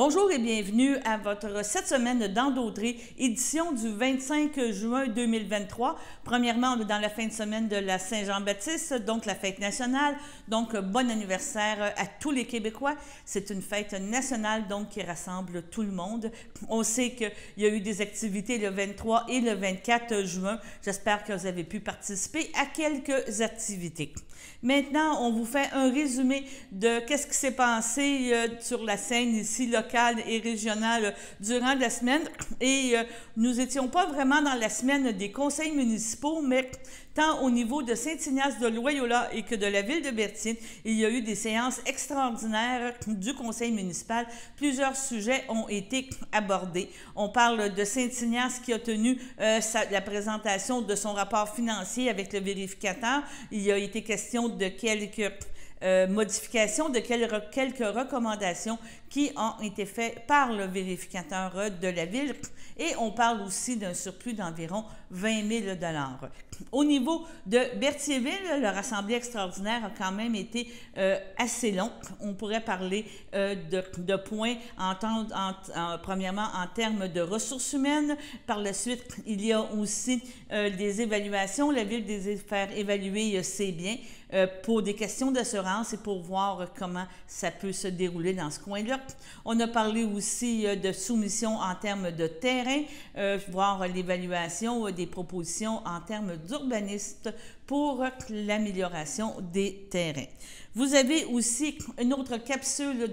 Bonjour et bienvenue à votre cette semaine d'Andauderie, édition du 25 juin 2023. Premièrement, on est dans la fin de semaine de la Saint-Jean-Baptiste, donc la fête nationale. Donc, bon anniversaire à tous les Québécois. C'est une fête nationale, donc, qui rassemble tout le monde. On sait qu'il y a eu des activités le 23 et le 24 juin. J'espère que vous avez pu participer à quelques activités. Maintenant, on vous fait un résumé de qu'est-ce qui s'est passé sur la scène ici, locale et régionale, durant la semaine. Et nous n'étions pas vraiment dans la semaine des conseils municipaux, mais tant au niveau de Saint-Ignace de Loyola et que de la ville de Berthier, il y a eu des séances extraordinaires du conseil municipal. Plusieurs sujets ont été abordés. On parle de Saint-Ignace qui a tenu la présentation de son rapport financier avec le vérificateur. Il y a été question de quelques modifications, de quelques recommandations qui ont été faites par le vérificateur de la ville. Et on parle aussi d'un surplus d'environ 20 000 $. Au niveau de Berthierville, leur assemblée extraordinaire a quand même été assez long. On pourrait parler de points, premièrement, en termes de ressources humaines. Par la suite, il y a aussi des évaluations. La ville désire faire évaluer ses biens pour des questions d'assurance et pour voir comment ça peut se dérouler dans ce coin-là. On a parlé aussi de soumission en termes de terrain, voir l'évaluation des propositions en termes d'urbanistes pour l'amélioration des terrains. Vous avez aussi une autre capsule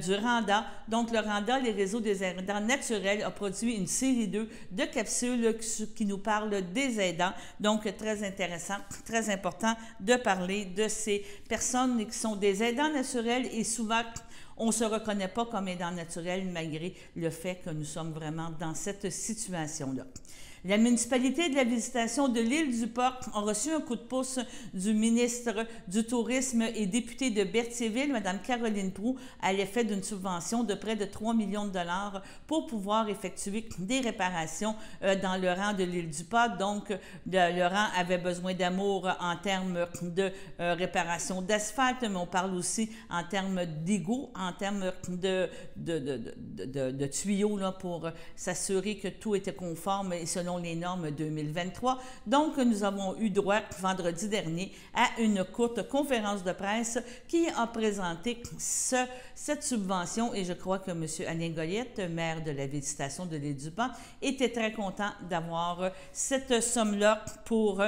du RANDA. Donc, le RANDA, les réseaux des aidants naturels, a produit une série 2 de capsules qui nous parlent des aidants. Donc, très intéressant, très important de parler de ces personnes qui sont des aidants naturels et souvent, on ne se reconnaît pas comme aidant naturel malgré le fait que nous sommes vraiment dans cette situation-là. La municipalité de la Visitation de l'île du Port a reçu un coup de pouce du ministre du Tourisme et députée de Berthierville, Mme Caroline Proulx, à l'effet d'une subvention de près de 3 millions de $ pour pouvoir effectuer des réparations dans le rang de l'île du Port. Donc, le rang avait besoin d'amour en termes de réparation d'asphalte, mais on parle aussi en termes d'égouts, en termes de tuyaux là, pour s'assurer que tout était conforme et selon les normes 2023. Donc, nous avons eu droit vendredi dernier à une courte conférence de presse qui a présenté cette subvention et je crois que M. Alain Goyette, maire de la Visitation de l'île du Port, était très content d'avoir cette somme-là pour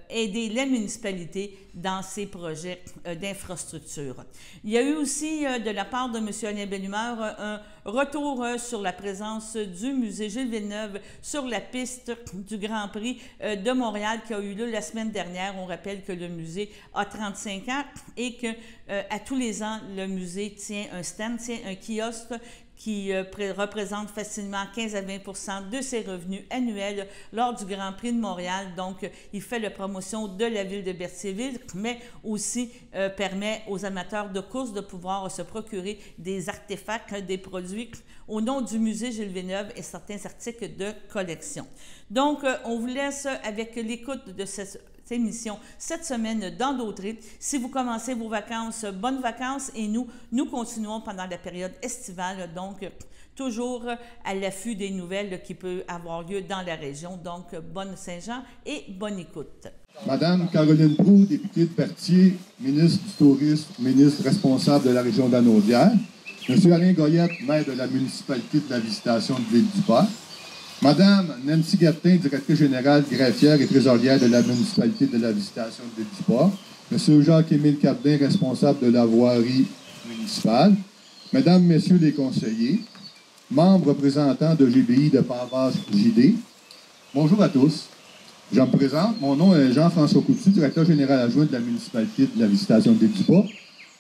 aider la municipalité dans ses projets d'infrastructure. Il y a eu aussi de la part de M. Alain Bellumeur un retour sur la présence du musée Gilles Villeneuve sur la piste du Grand Prix de Montréal qui a eu lieu la semaine dernière. On rappelle que le musée a 35 ans et que à tous les ans, le musée tient un stand, tient un kiosque qui représente facilement 15 à 20 % de ses revenus annuels lors du Grand Prix de Montréal. Donc, il fait la promotion de la ville de Berthierville, mais aussi permet aux amateurs de course de pouvoir se procurer des artefacts, des produits au nom du musée Gilles Villeneuve et certains articles de collection. Donc, on vous laisse avec l'écoute de cette émission cette semaine d'Andauderie. Si vous commencez vos vacances, bonnes vacances et nous continuons pendant la période estivale, donc toujours à l'affût des nouvelles qui peuvent avoir lieu dans la région. Donc, bonne Saint-Jean et bonne écoute. Madame Caroline Proulx, députée de Berthier, ministre du Tourisme, ministre responsable de la région d'Anaudière. Monsieur Alain Goyette, maire de la municipalité de la Visitation de l'île du Port. Madame Nancy Gattin, directrice générale, greffière et trésorière de la municipalité de la Visitation de l'île du Port. Monsieur Jacques-Émile Cardin, responsable de la voirie municipale. Mesdames, Messieurs les conseillers, membres représentants de GBI de Pavage JD. Bonjour à tous. Je me présente. Mon nom est Jean-François Coutu, directeur général adjoint de la municipalité de la Visitation de l'île du Port.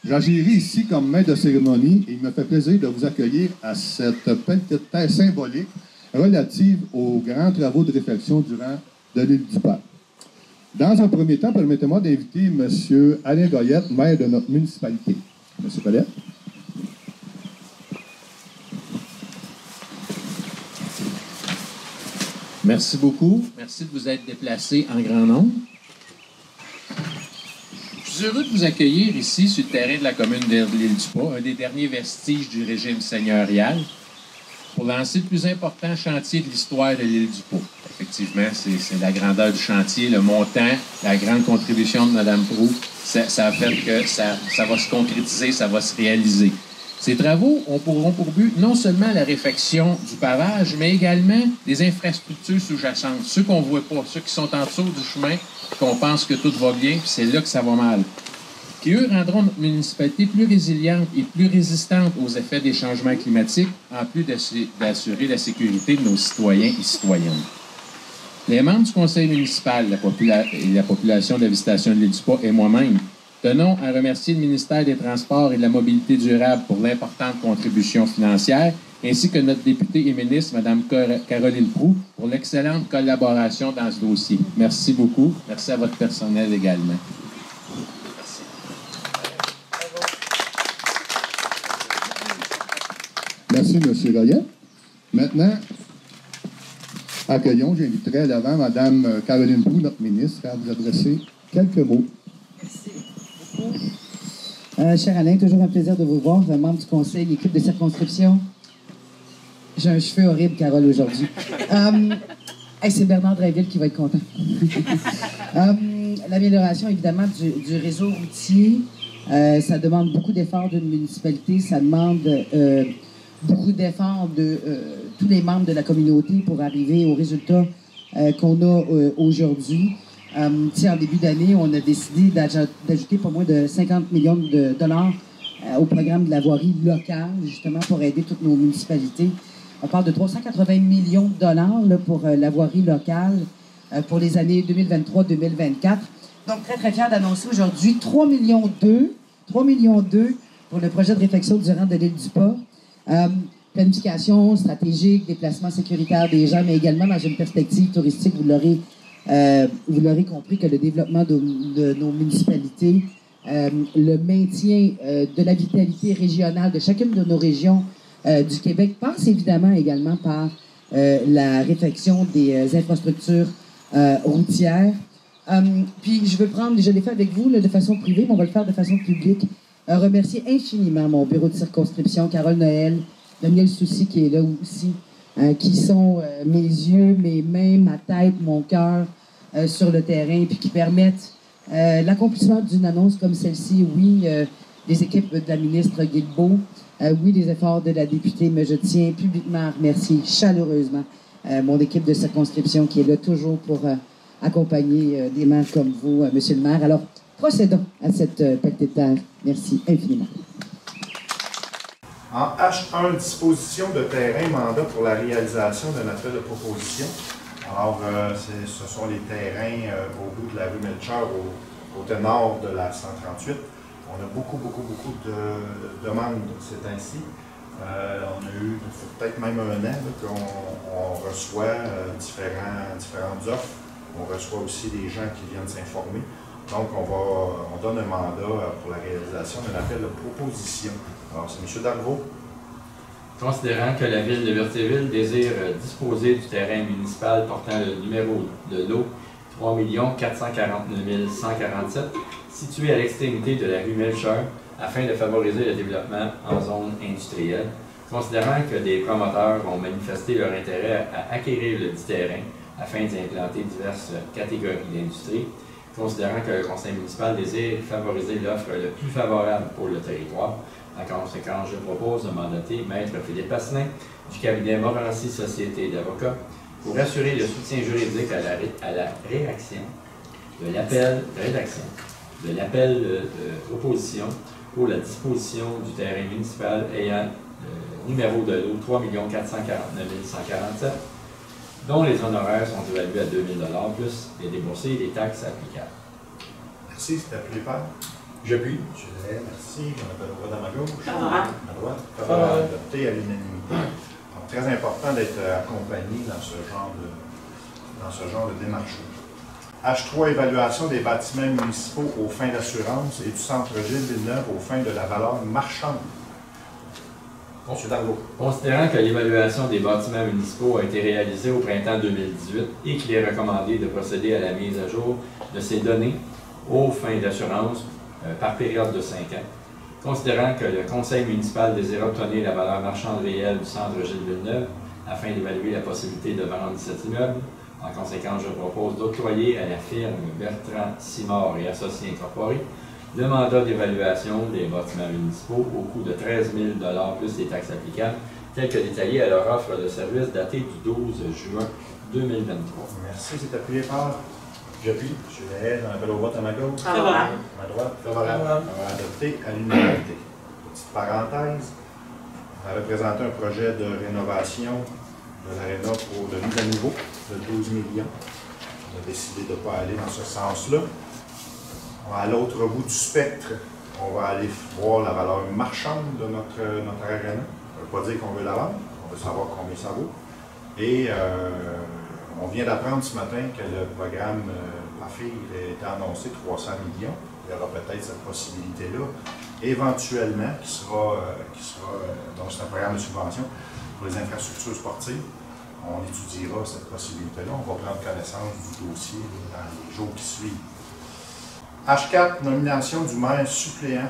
J'agirai ici comme maître de cérémonie et il me fait plaisir de vous accueillir à cette petite terre symbolique relative aux grands travaux de réfection de l'île du Port. Dans un premier temps, permettez-moi d'inviter M. Alain Goyette, maire de notre municipalité. M. Goyette. Merci beaucoup. Merci de vous être déplacé en grand nombre. suis heureux de vous accueillir ici sur le terrain de la commune de l'Île-du-Pas, un des derniers vestiges du régime seigneurial, pour lancer le plus important chantier de l'histoire de l'Île-du-Pas. Effectivement, c'est la grandeur du chantier, le montant, la grande contribution de Mme Proulx, ça a fait que ça va se concrétiser, ça va se réaliser. Ces travaux auront pour but non seulement la réfection du pavage, mais également des infrastructures sous-jacentes, ceux qu'on ne voit pas, ceux qui sont en dessous du chemin, qu'on pense que tout va bien, puis c'est là que ça va mal, qui, eux, rendront notre municipalité plus résiliente et plus résistante aux effets des changements climatiques, en plus d'assurer la sécurité de nos citoyens et citoyennes. Les membres du conseil municipal et la population de la visitation de l'Île-du-Pas et moi-même tenons à remercier le ministère des Transports et de la Mobilité durable pour l'importante contribution financière, ainsi que notre députée et ministre, Mme Caroline Proulx, pour l'excellente collaboration dans ce dossier. Merci beaucoup. Merci à votre personnel également. Merci, M. Goyette. Maintenant, accueillons, j'inviterai à l'avant Mme Caroline Proulx, notre ministre, à vous adresser quelques mots. Merci beaucoup. Cher Alain, toujours un plaisir de vous voir, membre du conseil, l'équipe de circonscription. J'ai un cheveu horrible, Carole, aujourd'hui. C'est Bernard Drainville qui va être content. L'amélioration, évidemment, du réseau routier, ça demande beaucoup d'efforts d'une municipalité, ça demande beaucoup d'efforts de tous les membres de la communauté pour arriver aux résultats qu'on a aujourd'hui. En début d'année, on a décidé d'ajouter pas moins de 50 millions de dollars au programme de la voirie locale, justement pour aider toutes nos municipalités. On parle de 380 millions de dollars là, pour la voirie locale pour les années 2023-2024. Donc, très, très fier d'annoncer aujourd'hui 3,2 millions pour le projet de réfection du rang de l'Île-du-Pas. Planification stratégique, déplacement sécuritaire des gens, mais également dans une perspective touristique, vous l'aurez compris que le développement de nos municipalités, le maintien de la vitalité régionale de chacune de nos régions du Québec passe évidemment également par la réfection des infrastructures routières. Puis je veux prendre, je l'ai fait avec vous là, de façon privée, mais on va le faire de façon publique. Remercier infiniment mon bureau de circonscription, Carole Noël, Daniel Soucy qui est là aussi, qui sont mes yeux, mes mains, ma tête, mon cœur sur le terrain, puis qui permettent l'accomplissement d'une annonce comme celle-ci. Oui, les équipes de la ministre Guilbeault, oui, les efforts de la députée, mais je tiens publiquement à remercier chaleureusement mon équipe de circonscription qui est là toujours pour accompagner des maires comme vous, Monsieur le maire. Alors, procédons à cette pelletée de terre. Merci infiniment. En H1, disposition de terrain, mandat pour la réalisation d'un appel de proposition. Alors, ce sont les terrains au bout de la rue Melchior, au côté nord de la 138. On a beaucoup de demandes ces temps-ci. On a eu peut-être même un an qu'on reçoit différentes offres. On reçoit aussi des gens qui viennent s'informer. Donc, on donne un mandat pour la réalisation d'un appel de proposition. Alors, c'est M. Darvaux. Considérant que la ville de Berthierville désire disposer du terrain municipal portant le numéro de lot 3 449 147, situé à l'extrémité de la rue Melchior, afin de favoriser le développement en zone industrielle, considérant que des promoteurs ont manifesté leur intérêt à acquérir le dit terrain afin d'y implanter diverses catégories d'industrie, considérant que le conseil municipal désire favoriser l'offre le plus favorable pour le territoire. En conséquence, je propose de mandater Maître Philippe Asselin du cabinet Morancy Société d'avocats pour assurer le soutien juridique à la rédaction de l'appel de proposition pour la disposition du terrain municipal ayant le numéro de lot 3 449 147, dont les honoraires sont évalués à 2 000 $ plus les déboursés et les taxes applicables. Merci, c'est appelé par. J'appuie. Merci. On appelle au droit à ma gauche. À droite. Adopté à l'unanimité. Donc, très important d'être accompagné dans ce genre de démarche. H3, évaluation des bâtiments municipaux aux fins d'assurance et du centre-ville Villeneuve aux fins de la valeur marchande. M. Darvaux. Considérant que l'évaluation des bâtiments municipaux a été réalisée au printemps 2018 et qu'il est recommandé de procéder à la mise à jour de ces données aux fins d'assurance par période de 5 ans. Considérant que le conseil municipal désire obtenir la valeur marchande réelle du centre Gilles Villeneuve afin d'évaluer la possibilité de vendre cet immeuble, en conséquence, je propose d'octroyer à la firme Bertrand Simard et Associés Incorporés le mandat d'évaluation des bâtiments municipaux au coût de 13 000 plus les taxes applicables, tel que détaillé à leur offre de service datée du 12 juin 2023. Merci, c'est appuyé par. J'appuie. M. Lahaye, j'en appelle au vote à ma gauche. Favorable. À ma droite. Favorable. On va adopter à l'unanimité. Petite parenthèse. On avait présenté un projet de rénovation de l'aréna pour de mise à niveau de 12 millions. On a décidé de ne pas aller dans ce sens-là. À l'autre bout du spectre, on va aller voir la valeur marchande de notre aréna. Ça ne veut pas dire qu'on veut la vendre, on veut savoir combien ça vaut. Et on vient d'apprendre ce matin que le programme PAFIR est annoncé 300 millions. Il y aura peut-être cette possibilité-là, éventuellement, qui sera donc c'est un programme de subvention pour les infrastructures sportives. On étudiera cette possibilité-là. On va prendre connaissance du dossier dans les jours qui suivent. H4, nomination du maire suppléant. M.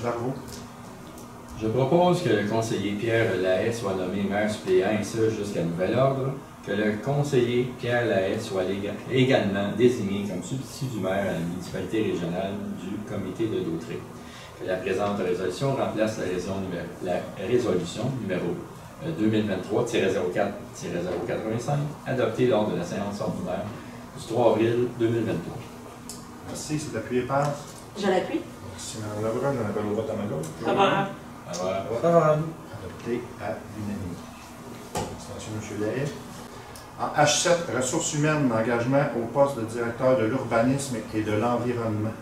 Darvaux. Je propose que le conseiller Pierre Lahaye soit nommé maire suppléant, et ce jusqu'à nouvel ordre, que le conseiller Pierre Lahaye soit également désigné comme substitut du maire à la municipalité régionale du comité de Dautrey. Que la présente résolution remplace la résolution numéro 2023-04-085, adoptée lors de la séance ordinaire du 3 avril 2023. Merci, c'est appuyé par. Je l'appuie. Merci, Mme Lebrun. J'en appelle au vote à ma gauche. Favorable. Adopté à l'unanimité. Félicitations, M. Lahaye. En H7, ressources humaines, engagement au poste de directeur de l'urbanisme et de l'environnement.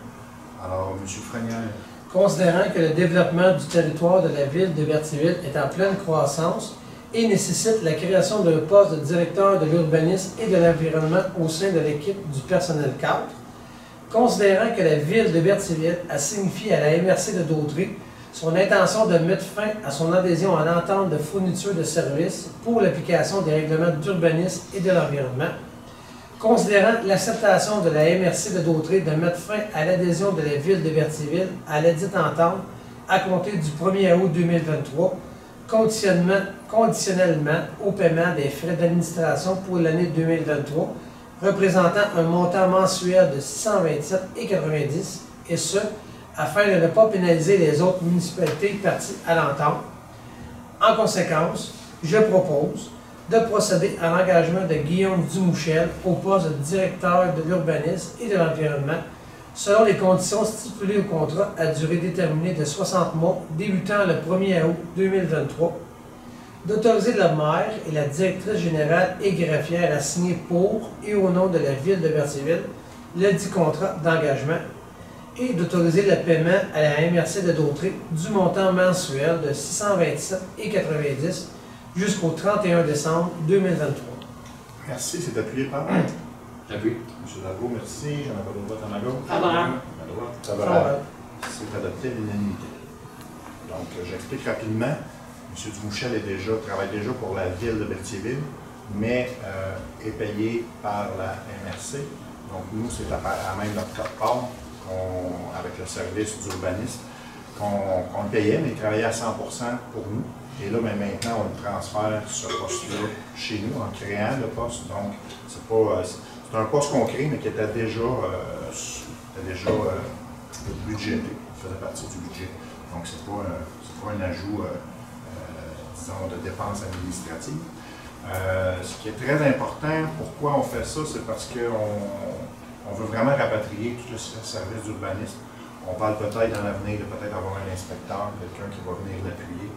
Alors, M. Frenière. Considérant que le développement du territoire de la ville de Berthierville est en pleine croissance et nécessite la création d'un poste de directeur de l'urbanisme et de l'environnement au sein de l'équipe du personnel cadre, considérant que la ville de Berthierville a signifié à la MRC de Dautrey son intention de mettre fin à son adhésion à l'entente de fourniture de services pour l'application des règlements d'urbanisme et de l'environnement, considérant l'acceptation de la MRC de Dautrey de mettre fin à l'adhésion de la ville de Berthierville à ladite entente à compter du 1er août 2023, conditionnellement au paiement des frais d'administration pour l'année 2023, représentant un montant mensuel de 627,90 et ce, afin de ne pas pénaliser les autres municipalités parties à l'entente. En conséquence, je propose de procéder à l'engagement de Guillaume Dumouchel au poste de directeur de l'urbanisme et de l'environnement, selon les conditions stipulées au contrat à durée déterminée de 60 mois, débutant le 1er août 2023, d'autoriser le maire et la directrice générale et greffière à signer pour et au nom de la ville de Berthierville le dit contrat d'engagement et d'autoriser le paiement à la MRC de Dautrey du montant mensuel de 627,90 jusqu'au 31 décembre 2023. Merci, c'est appuyé par. J'appuie. M. Darvaux, merci. J'en appelle au vote à ma gauche. Favorable. À ma droite. Favorable. C'est adopté à l'unanimité. Donc, j'explique rapidement. M. Dumouchel travaille déjà pour la ville de Berthierville, mais est payé par la MRC. Donc, nous, c'est à même notre part, avec le service d'urbanisme, qu'on le payait, mais il travaillait à 100% pour nous. Et là, mais maintenant, on le transfère ce poste-là chez nous en créant le poste. Donc, c'est un poste qu'on crée, mais qui était déjà budgété. Il faisait partie du budget. Donc, c'est pas un ajout, disons, de dépenses administratives. Ce qui est très important, pourquoi on fait ça, c'est parce qu'on veut vraiment rapatrier tout le service d'urbanisme. On parle peut-être dans l'avenir de peut-être avoir un inspecteur, quelqu'un qui va venir l'appuyer.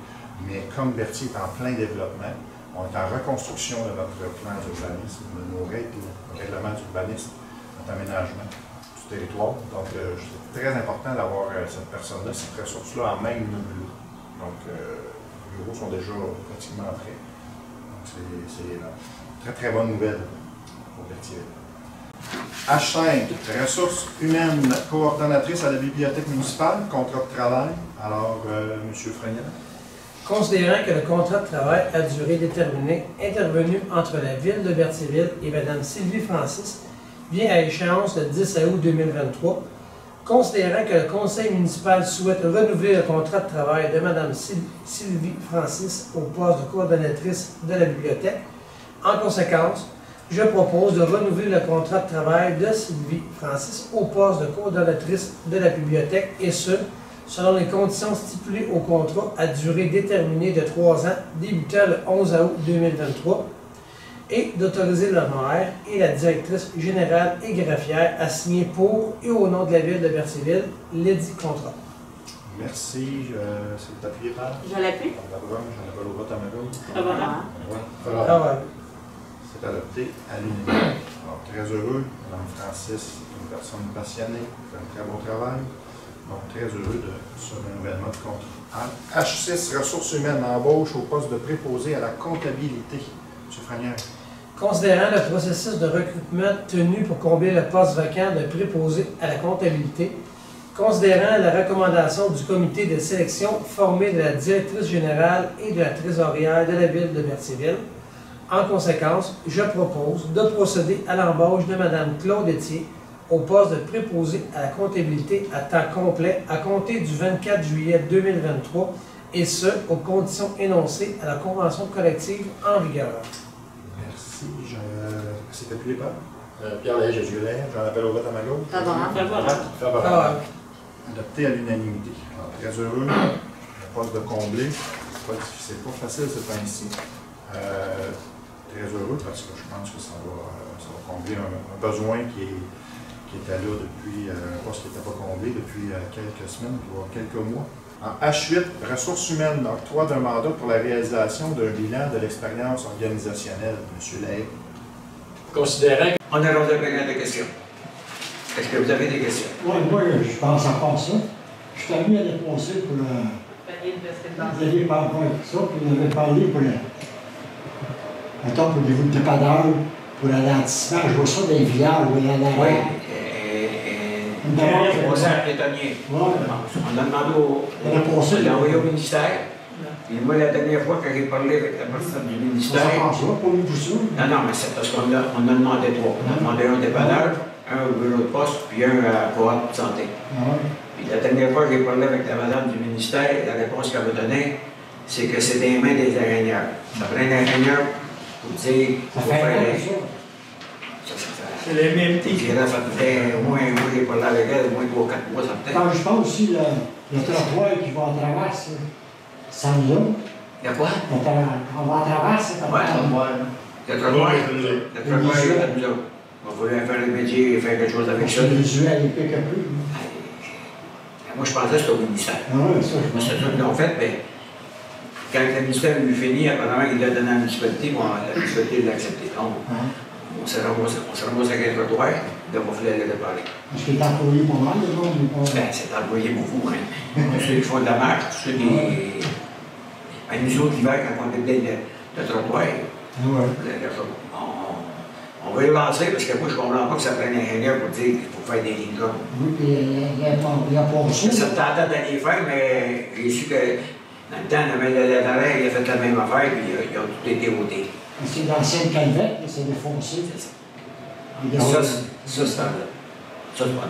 Mais comme Berthier est en plein développement, on est en reconstruction de notre plan d'urbanisme, de nos règlements d'urbanisme, notre aménagement du territoire. Donc, c'est très important d'avoir cette personne-là, cette ressource-là en même bureau. Donc, les bureaux sont déjà pratiquement prêts. Donc, c'est une très, très bonne nouvelle pour Berthier. H5, ressources humaines, coordonnatrice à la bibliothèque municipale, contrat de travail. Alors, M. Frenière. Considérant que le contrat de travail à durée déterminée intervenu entre la ville de Berthierville et Mme Sylvie Francis vient à échéance le 10 août 2023, Considérant que le conseil municipal souhaite renouveler le contrat de travail de Mme Sylvie Francis au poste de coordonnatrice de la bibliothèque, en conséquence, je propose de renouveler le contrat de travail de Sylvie Francis au poste de coordonnatrice de la bibliothèque, et ce, selon les conditions stipulées au contrat à durée déterminée de 3 ans, débutant le 11 août 2023, et d'autoriser le maire et la directrice générale et greffière à signer pour et au nom de la ville de Berthierville l'édit contrat. Merci. C'est appuyé par? Je l'appuie. J'en appelle au vote à ma gauche. Ah C'est adopté à l'unanimité. Alors, très heureux. Mme Francis est une personne passionnée, fait un très bon travail. Donc, très heureux de ce renouvellement de contrat. H6, ressources humaines, embauche au poste de préposé à la comptabilité. M. Franière. Considérant le processus de recrutement tenu pour combler le poste vacant de préposé à la comptabilité, considérant la recommandation du comité de sélection formé de la directrice générale et de la trésorière de la ville de Berthierville, en conséquence, je propose de procéder à l'embauche de Mme Claude Etier au poste de préposé à la comptabilité à temps complet à compter du 24 juillet 2023, et ce, aux conditions énoncées à la convention collective en vigueur. Merci. C'est appuyé par? Pierre Jésus-Lair. J'en appelle au vote à ma gauche. Favorable. Adopté à l'unanimité. Alors, très heureux. Le poste de combler. C'est pas facile ce temps-ci. Très heureux parce que je pense que ça va combler un besoin qui était là depuis, un poste qui n'était pas comblé depuis quelques semaines, voire quelques mois. En H8, ressources humaines, octroi d'un mandat pour la réalisation d'un bilan de l'expérience organisationnelle. M. Lahaye. Considérant qu'on a rendu bien de questions. Est-ce que vous avez des questions? Oui, moi, je pense encore ça. Je suis allé à déposer pour vous aviez pas encore ça, puis vous avez parlé pour le. Attends, pour les dépadeurs, pour l'alentissement, je vois ça dans les villages, ou la Oui. On a demandé on l'a envoyé au ministère. Et moi, la dernière fois que j'ai parlé avec la personne du ministère. Non, mais c'est parce qu'on a demandé 3. On a demandé un dépanneur, un au bureau de poste, puis un à la coop de santé. Puis la dernière fois que j'ai parlé avec la madame du ministère, la réponse qu'elle m'a donnée, c'est que c'est des mains des ingénieurs. Ça prend un ingénieur pour dire. C'est les mêmes types. Ça fait au moins, moi j'ai parlé avec elle, au moins 3 ou 4 mois, ça peut-être. Quand je pense aussi, le trottoir qui va en travers, ça nous a. Il y a quoi? On va en travers, c'est pas le trottoir est à nous. Il va falloir faire le métier et faire quelque chose avec ça. Le visuel, il pique un peu. Moi, je pensais que c'était au ministère. C'est ça qu'ils l'ont fait, mais quand le ministère lui finit, apparemment, il l'a donné à la municipalité, la municipalité l'a accepté. On s'est ramassé avec un trottoir, donc il fallait le réparer. Est-ce qu'il est employé pas mal, le monde? C'est employé beaucoup, hein. Ceux qui font de la marche, ceux qui. Nous autres, l'hiver, quand on déblaye le trottoir, on va le lancer parce que moi, je ne comprends pas que ça prenne un ingénieur pour dire qu'il faut faire des lignes jaunes. Oui, puis il n'y a pas ça. Ça me tentait d'aller les faire, mais j'ai su que dans le temps, l'arrêt, il a fait la même affaire, puis ils ont tout été ôtés. C'est l'ancienne calvette, c'est défoncé. C'est ça. Ça, c'est pas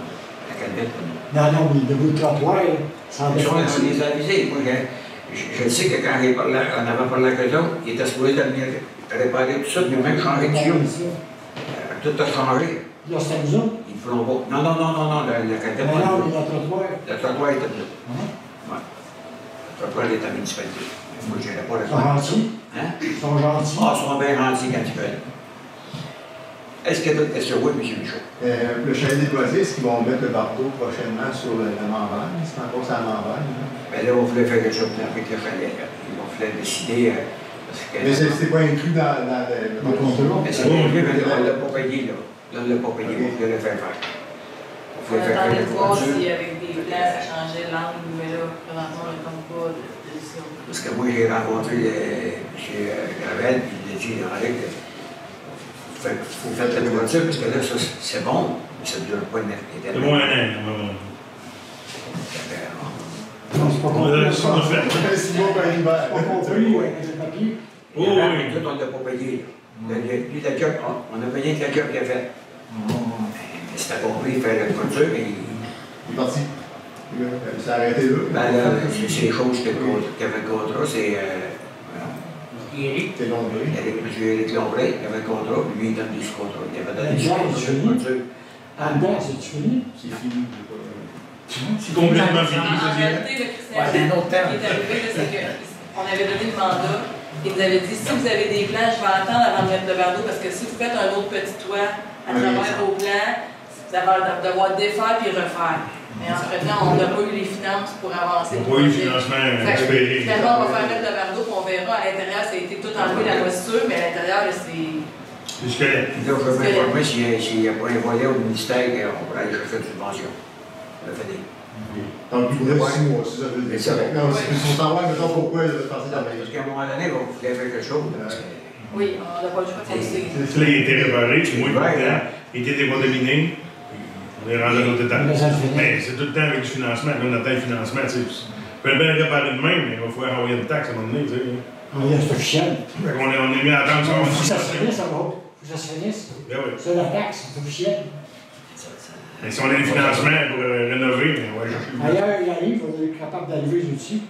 la calvette. Non, mais le trottoir, ça en On défonce. les a avisés. Moi, je sais que quand on avait parlé avec eux autres, ils étaient supposés de venir réparer tout ça, puis même changer de tuyau. Tout a changé. Là, c'était nous autres? Ils ne feront pas. Non, la calvette. Non, mais le trottoir. Le trottoir était bleu. Ouais. Le trottoir était à la municipalité. Moi, je n'irais pas le Ils sont gentils. Hein? Ils sont gentils. Ah, ils sont bien gentils quand ils veulent. Est-ce qu'il y a d'autres questions? Oui, M. Michaud. Le chalet des boisés, est-ce qu'ils vont mettre le bardeau prochainement sur la membrane? C'est encore sur la membrane? Bien là, on voulait faire quelque chose avec le chalet. Il voulait décider. Mais c'est pas inclus dans le contrat? Mais c'est inclus, mais on ne l'a pas payé, là. Là, on ne l'a pas payé, on voulait le faire faire. On attendait de voir si avec des places, ça changeait l'angle, mais là, présentement, on ne tombe pas de décision. Parce que moi, j'ai rencontré M. Gravel, puis il a dit, Henri, il faut faire la voiture, parce que là, ça, c'est bon, mais ça ne dure pas une année. C'est bon, un an. Non, c'est pas compris. C'est pas hiver. C'est pas compris, avec le papier. Oh, oui. Tout, on ne l'a pas payé. Lui, la job, on a payé la job qu'il a faite. C'était compris faire la voiture, mais Il est parti. Il s'est arrêté là. Ben là, c'est les choses qui avait le contrat, c'est. Éric Lombré. Éric Lombré, qui avait le contrat, lui, il donne du contrat. Il avait donné du contrat. Anne-Beth, c'est fini? C'est fini. C'est complètement fini. En réalité, le Christian, qui est arrivé, c'est qu'on avait donné le mandat et vous avez dit si vous avez des plans, je vais attendre avant de mettre le bardeau parce que si vous faites un autre petit toit à travers vos plans, vous allez devoir défaire puis refaire. Mais entre-temps, on n'a pas eu les finances pour avancer. On n'a pas eu le financement espéré. Finalement, on va faire mettre le bardeau puis on verra. À l'intérieur, ça a été tout enlevé la moisissure, mais à l'intérieur, c'est. C'est squelette. Là, je veux m'informer s'il n'y a pas un volet au ministère, on pourrait aller chercher une subvention. On l'a fait. Dans le plus bref 6 mois, si ça veut dire. Non, il faut savoir, mettons, pourquoi il a passé dans la Parce qu'à un moment donné, il va faire quelque chose. Oui, on n'a pas le choix de faire ça. Il a été réparé, c'est moins important. Il était décontaminé. On est rendu à notre état. Mais c'est tout le temps avec du financement. Là, on attend le financement. On peut bien le réparer de même, mais il va falloir envoyer une taxe à un moment donné. C'est officiel. On est mis à attendre ça. Il faut que ça se finisse, ça va. Il faut que ça se finisse. C'est la taxe, c'est officiel. Mais si on a les financements pour rénover, mais ouais, ailleurs, il arrive, on est capable d'arriver aussi.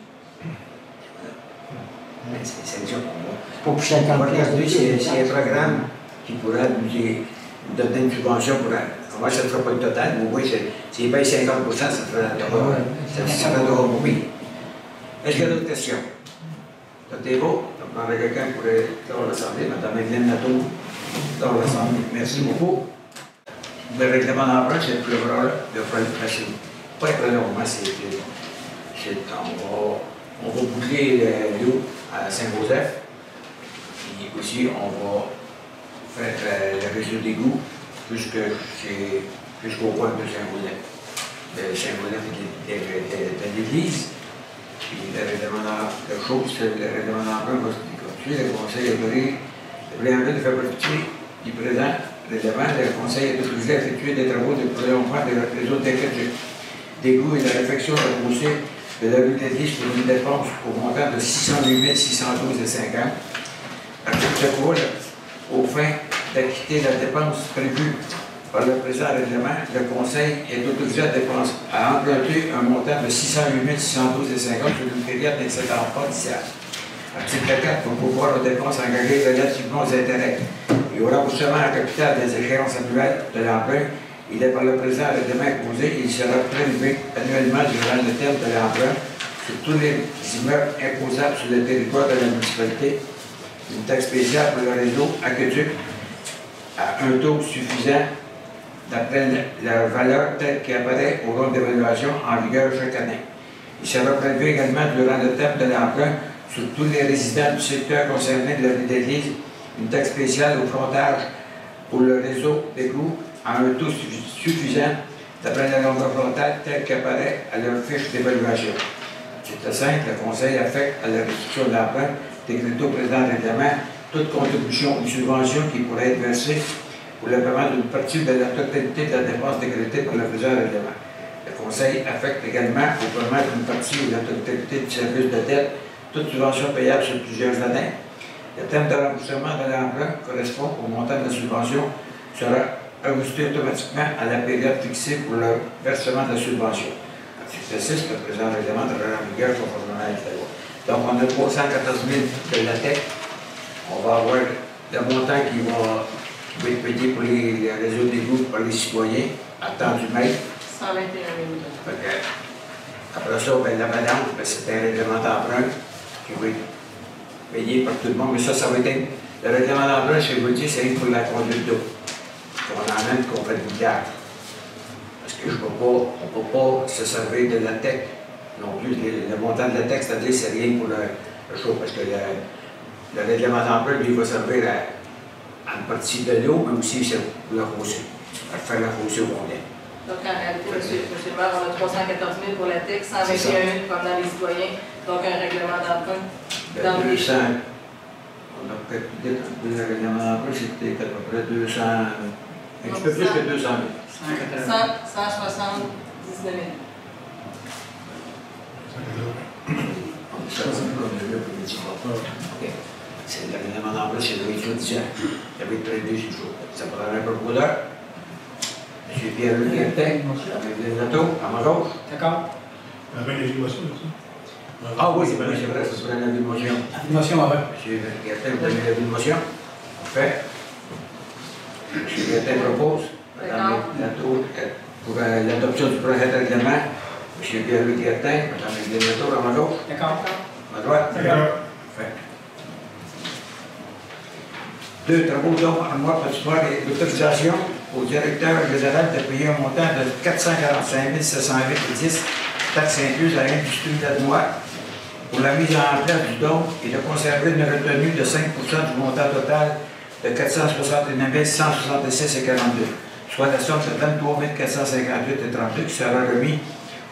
C'est déjà pour moi. Pas pour 50 pièces. C'est un programme qui pourrait nous donner une subvention pour. Moi, ça ne fera pas le total, mais au moins, s'il paye 50 ça fera de oui. Est-ce qu'il y a d'autres questions? Tout beau? Donc, on a quelqu'un pour clore l'Assemblée. Mme Evelyne Nadeau, clore l'Assemblée. Merci beaucoup. Le règlement d'emprunt, c'est le plus gros de facile. Pas très longuement, on va boucler l'eau à Saint-Joseph. Puis aussi, on va faire le réseau d'égout jusqu'au point de Saint-Joseph. Saint-Joseph est l'église. Puis le règlement d'emprunt va se constituer. Le conseil a donné le préambule de faire profiter du présent règlement. Le conseil a autorisé à effectuer des travaux de prolongement des réseaux d'égout et de réfection repoussée de la rue de l'église pour une dépense au montant de 608 612,50. Article 3, aux fins d'acquitter la dépense prévue par le présent règlement, le Conseil est autorisé à emprunter un montant de 608 612,50 sur une période d'incédant pas initiale. Article 4, pour pouvoir aux dépenses engagées relativement aux intérêts et au remboursement en capital des échéances annuelles de l'emprunt, il est par le présent règlement imposé et il sera prélevé annuellement durant le terme de l'emprunt sur tous les immeubles imposables sur le territoire de la municipalité, une taxe spéciale pour le réseau aqueduc à un taux suffisant d'après la valeur telle qu'apparaît au rôle d'évaluation en vigueur chaque année. Il sera prélevé également durant le terme de l'emprunt sur tous les résidents du secteur concerné de la rue d'église, une taxe spéciale au frontage pour le réseau d'égout à un taux suffisant d'après la longueur frontale telle qu'apparaît à leur fiche d'évaluation. C'est 5. Le Conseil affecte à la restitution de l'emprunt décrété au président règlement toute contribution ou subvention qui pourrait être versée pour le paiement d'une partie de la totalité de la dépense décrétée par le présent règlement. Le Conseil affecte également au paiement d'une partie ou de la totalité du service de dette toute subvention payable sur plusieurs années. Le terme de remboursement de l'emprunt correspond au montant de la subvention sera ajusté automatiquement à la période fixée pour le versement de la subvention. Article 6, le présent règlement de la vigueur conformément à la loi. Donc, on a 314 000 de la TEC. On va avoir le montant qui va être payé pour les réseaux d'égout par les citoyens à temps du maître. 121 000. Après ça, ben, la balance, ben, c'est un règlement d'emprunt qui va être payé par tout le monde. Mais ça va être. Le règlement d'emprunt, je vous le dis, c'est pour la conduite d'eau. On emmène qu'on fait du gaz. Parce que on ne peut pas se servir de la TEC non plus. Le montant de la TEC, c'est-à-dire c'est rien pour le chaud. Parce que le règlement d'emprunt, lui, va servir à une partie de l'eau, mais aussi pour le rosé. À faire le rosé au monnaie. Donc, en réalité, M. le maire, on a 314 000 pour la TEC, 121 000 comme dans les citoyens. Donc, un règlement d'emprunt dans les champs. On a calculé le règlement d'emprunt, c'était à peu près 200, un petit peu plus que 200 000. 179 000. C'est le règlement d'emprunt, c'est le règlement d'emprunt, il y avait prévu du jour. Ça prendrait un peu beaucoup d'heures. M. Pierre-Luc Guertin, Nato, à ma gauche. D'accord. Avec les émotions, Ah oui, c'est vrai, ça serait l'avis de motion. Motion avant. M. Guertin, vous avez l'avis de motion? Parfait. M. Guertin propose. Madame Nato, pour l'adoption du projet de règlement. M. Pierre-Luc Guertin, Madame Nato, à ma gauche. D'accord. À ma droite. D'accord. Parfait. 2. Travaux d'eau en mois patinoire et l'autorisation au directeur général de payer un montant de 445 708,10 taxes incluses à l'industrie d'Adnois pour la mise en place du don et de conserver une retenue de 5 du montant total de 469 166,42, soit la somme de 23 458,32 qui sera remis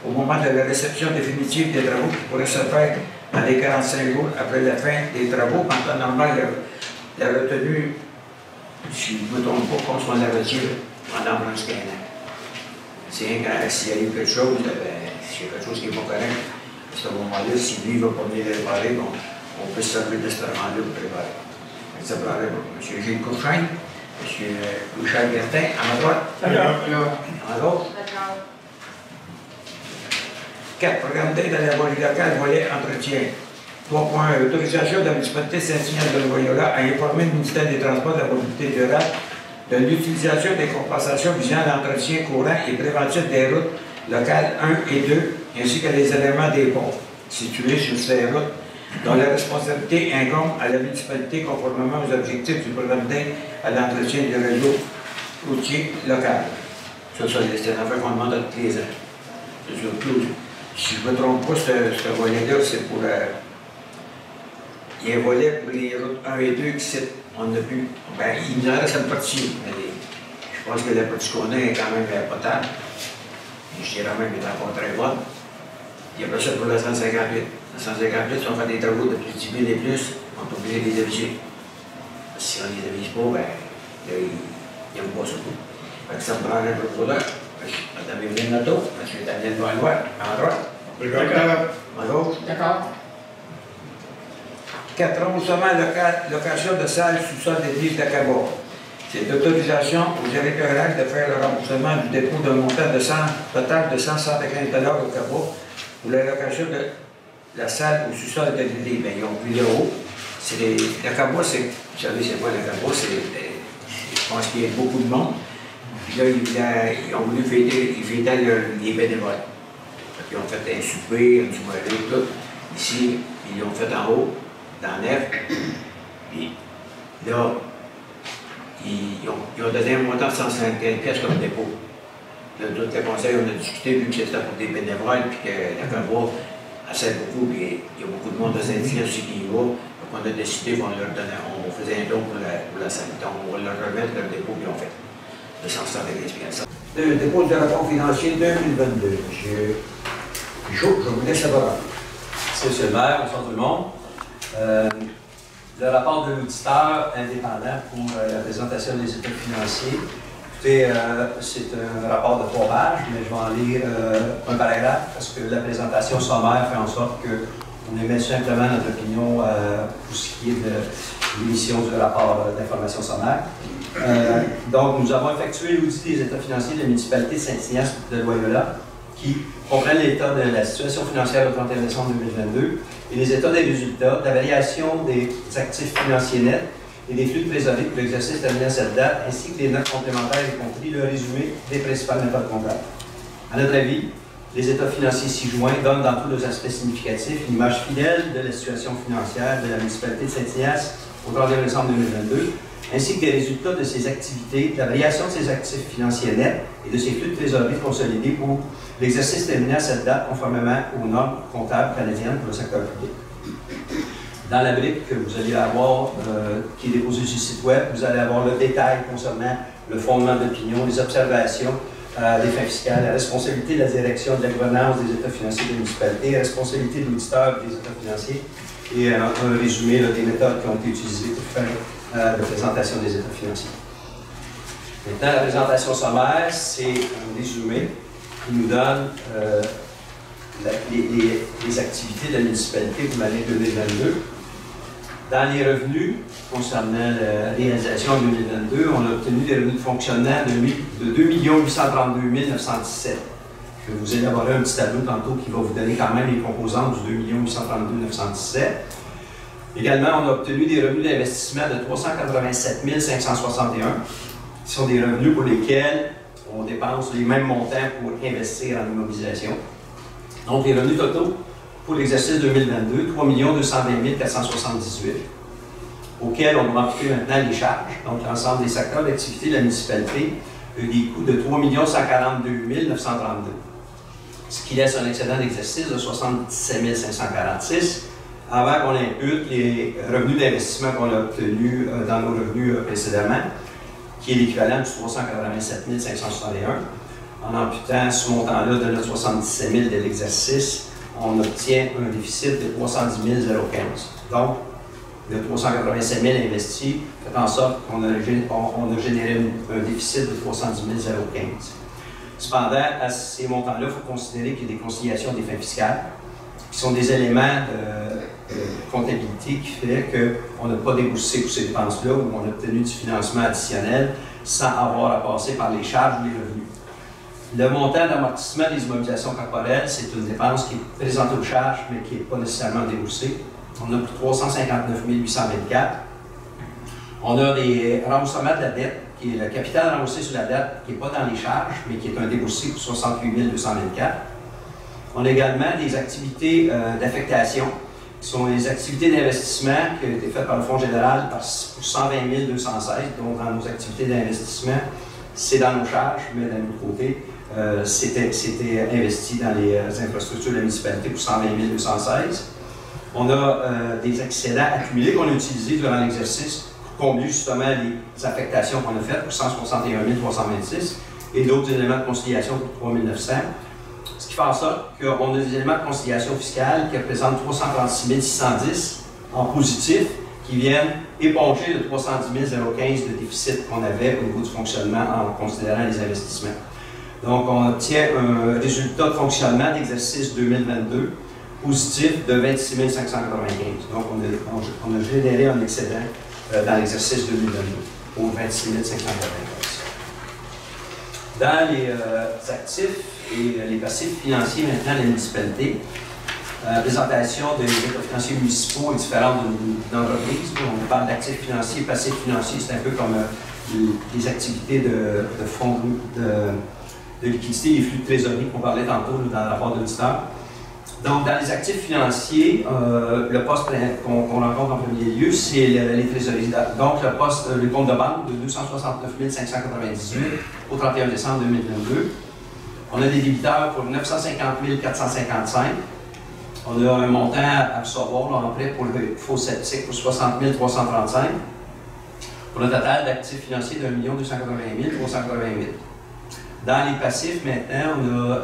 au moment de la réception définitive des travaux qui pourrait se faire dans les 45 jours après la fin des travaux. En temps normal, la retenue, si je ne me trompe pas, qu'on soit la retire pendant presque un an. C'est s'il arrive quelque chose, s'il y a quelque chose qui n'est pas correct, à ce moment-là, si lui ne va pas venir réparer, bon, on peut se servir de cet argent-là pour préparer. Ça prendrait M. Gilles Courchaine, M. Louchard Guertin, à ma droite. À ma gauche. 4. Programme d'aide à la voirie locale, volet entretien. 3.1. Autorisation de la municipalité Saint-Ignace de Loyola à informer le ministère des Transports et de la Mobilité durable de l'utilisation des compensations visant à l'entretien courant et préventif des routes locales 1 et 2, ainsi que les éléments des ponts situés sur ces routes, dont la responsabilité incombe à la municipalité conformément aux objectifs du programme d'aide à l'entretien du réseau routier local. Ça, c'est une affaire qu'on demande à tous les ans. Surtout, si je ne me trompe pas, ce volet-là, c'est pour... il y a un volet pour les routes 1 et 2 qui on a pu. Ben, il nous en reste une partie, mais je pense que la partie qu'on a est quand même potable. Je dirais même qu'elle est encore très bonne. Il y a pas ça pour la 158. La 158, si on fait des travaux de plus de 10 000 et plus, on est obligé de les aviser. Si on ne les avise pas, ben, là, ils n'aiment pas ça. Fait que ça me prend un peu pour là. Mme Evelyne Nato, M. Daniel Boilois, à droite. D'accord. À gauche. D'accord. 4. Remboursement location de salles sous-sol d'église d'Acabo. C'est l'autorisation au directeur général de faire le remboursement du dépôt d'un montant de total de 175 $ au Cabo pour la location de la salle au sous-sol de l'église. Bien, ils ont vu le haut. L'Acabo, c'est, vous savez, c'est quoi l'Acabo? Je pense qu'il y a beaucoup de monde. Puis là, ils ont voulu fêter les bénévoles. Ils ont fait un souper, une soirée, tout. Ici, ils l'ont fait en haut, dans l'Ef. Puis là, ils ont donné un montant de 150 pièces comme dépôt. Là, tout le conseil, on a discuté, vu que c'était pour des bénévoles, puis que la Cabo assez beaucoup, puis il y a beaucoup de monde de Saint-Ignace aussi qui y va. Donc on a décidé qu'on leur donnait, on faisait un don pour la salle. Donc on va leur remettre leur dépôt qu'ils ont fait. De 175 pièces. Le dépôt de rapport financier 2022. Monsieur Pichot, je vous laisse la parole. Merci, M. le maire, bonsoir tout le monde. Le rapport de l'auditeur indépendant pour la présentation des états financiers. Écoutez, c'est un rapport de 3 pages, mais je vais en lire un paragraphe parce que la présentation sommaire fait en sorte qu'on émet simplement notre opinion pour ce qui est de l'émission du rapport d'information sommaire. Donc, nous avons effectué l'audit des états financiers de la municipalité de Saint-Ignace de Loyola qui comprennent l'état de la situation financière au 31 décembre 2022 et les états des résultats, de la variation des actifs financiers nets et des flux de trésorerie pour l'exercice terminé à cette date, ainsi que les notes complémentaires, y compris le résumé des principales méthodes comptables. À notre avis, les états financiers ci-joints donnent dans tous leurs aspects significatifs une image fidèle de la situation financière de la municipalité de Saint-Ignace au 31 décembre 2022, ainsi que des résultats de ses activités, de la variation de ses actifs financiers nets et de ses flux de trésorerie consolidés pour l'exercice terminé à cette date conformément aux normes comptables canadiennes pour le secteur public. Dans la brique que vous allez avoir, qui est déposée sur le site web, vous allez avoir le détail concernant le fondement d'opinion, les observations, les fins fiscales, la responsabilité de la direction de la gouvernance des états financiers de la municipalité, la responsabilité de l'auditeur des états financiers et un résumé des méthodes qui ont été utilisées pour faire la présentation des états financiers. Maintenant, la présentation sommaire, c'est un résumé qui nous donne les activités de la municipalité pour l'année 2022. Dans les revenus, concernant la réalisation en 2022, on a obtenu des revenus de fonctionnement de 2 832 917. Je vais vous élaborer un petit tableau tantôt qui va vous donner quand même les composantes du 2 832 917. Également, on a obtenu des revenus d'investissement de 387 561, qui sont des revenus pour lesquels on dépense les mêmes montants pour investir en immobilisation. Donc, les revenus totaux pour l'exercice 2022, 3 220 478, auxquels on doit imputer maintenant les charges. Donc, l'ensemble des secteurs d'activité de la municipalité a eu des coûts de 3 142 932, ce qui laisse un excédent d'exercice de 77 546, avant qu'on impute les revenus d'investissement qu'on a obtenus dans nos revenus précédemment, qui est l'équivalent du 387 561. En amputant ce montant-là de notre 77 000 de l'exercice, on obtient un déficit de 310 015. Donc, le 387 000 investis fait en sorte qu'on a généré un déficit de 310 015. Cependant, à ces montants-là, il faut considérer qu'il y a des conciliations des fins fiscales, qui sont des éléments de comptabilité qui fait qu'on n'a pas déboursé pour ces dépenses-là ou on a obtenu du financement additionnel sans avoir à passer par les charges ou les revenus. Le montant d'amortissement des immobilisations corporelles, c'est une dépense qui est présentée aux charges, mais qui n'est pas nécessairement déboursée. On a pris 359 824. On a des remboursements de la dette, qui est le capital remboursé sur la dette, qui n'est pas dans les charges, mais qui est un déboursé pour 68 224. On a également des activités d'affectation, qui sont les activités d'investissement qui ont été faites par le Fonds général pour 120 216. Donc, dans nos activités d'investissement, c'est dans nos charges, mais d'un autre côté, c'était investi dans les infrastructures de la municipalité pour 120 216. On a des excédents accumulés qu'on a utilisés durant l'exercice pour combler justement les affectations qu'on a faites pour 161 326 et d'autres éléments de conciliation pour 3 900. Ce qui fait en sorte qu'on a des éléments de conciliation fiscale qui représentent 336 610 en positif, qui viennent éponger le 310 015 de déficit qu'on avait au niveau du fonctionnement en considérant les investissements. Donc, on obtient un résultat de fonctionnement d'exercice 2022 positif de 26 595. Donc, on a généré un excédent dans l'exercice 2022 pour 26 595. Dans les actifs et les passifs financiers maintenant de la municipalité, la présentation des états financiers municipaux est différente d'entreprise. On parle d'actifs financiers, passifs financiers, c'est un peu comme les activités de fonds de liquidité, les flux de trésorerie qu'on parlait tantôt dans le rapport d'auditeur. Donc, dans les actifs financiers, le poste qu'on rencontre en premier lieu, c'est les trésoreries. Donc, le compte de banque de 269 598 au 31 décembre 2022. On a des débiteurs pour 950 455. On a un montant à recevoir là, en prêt pour le faux sceptique pour 60 335. Pour un total d'actifs financiers de 1 280 388. Dans les passifs, maintenant, on a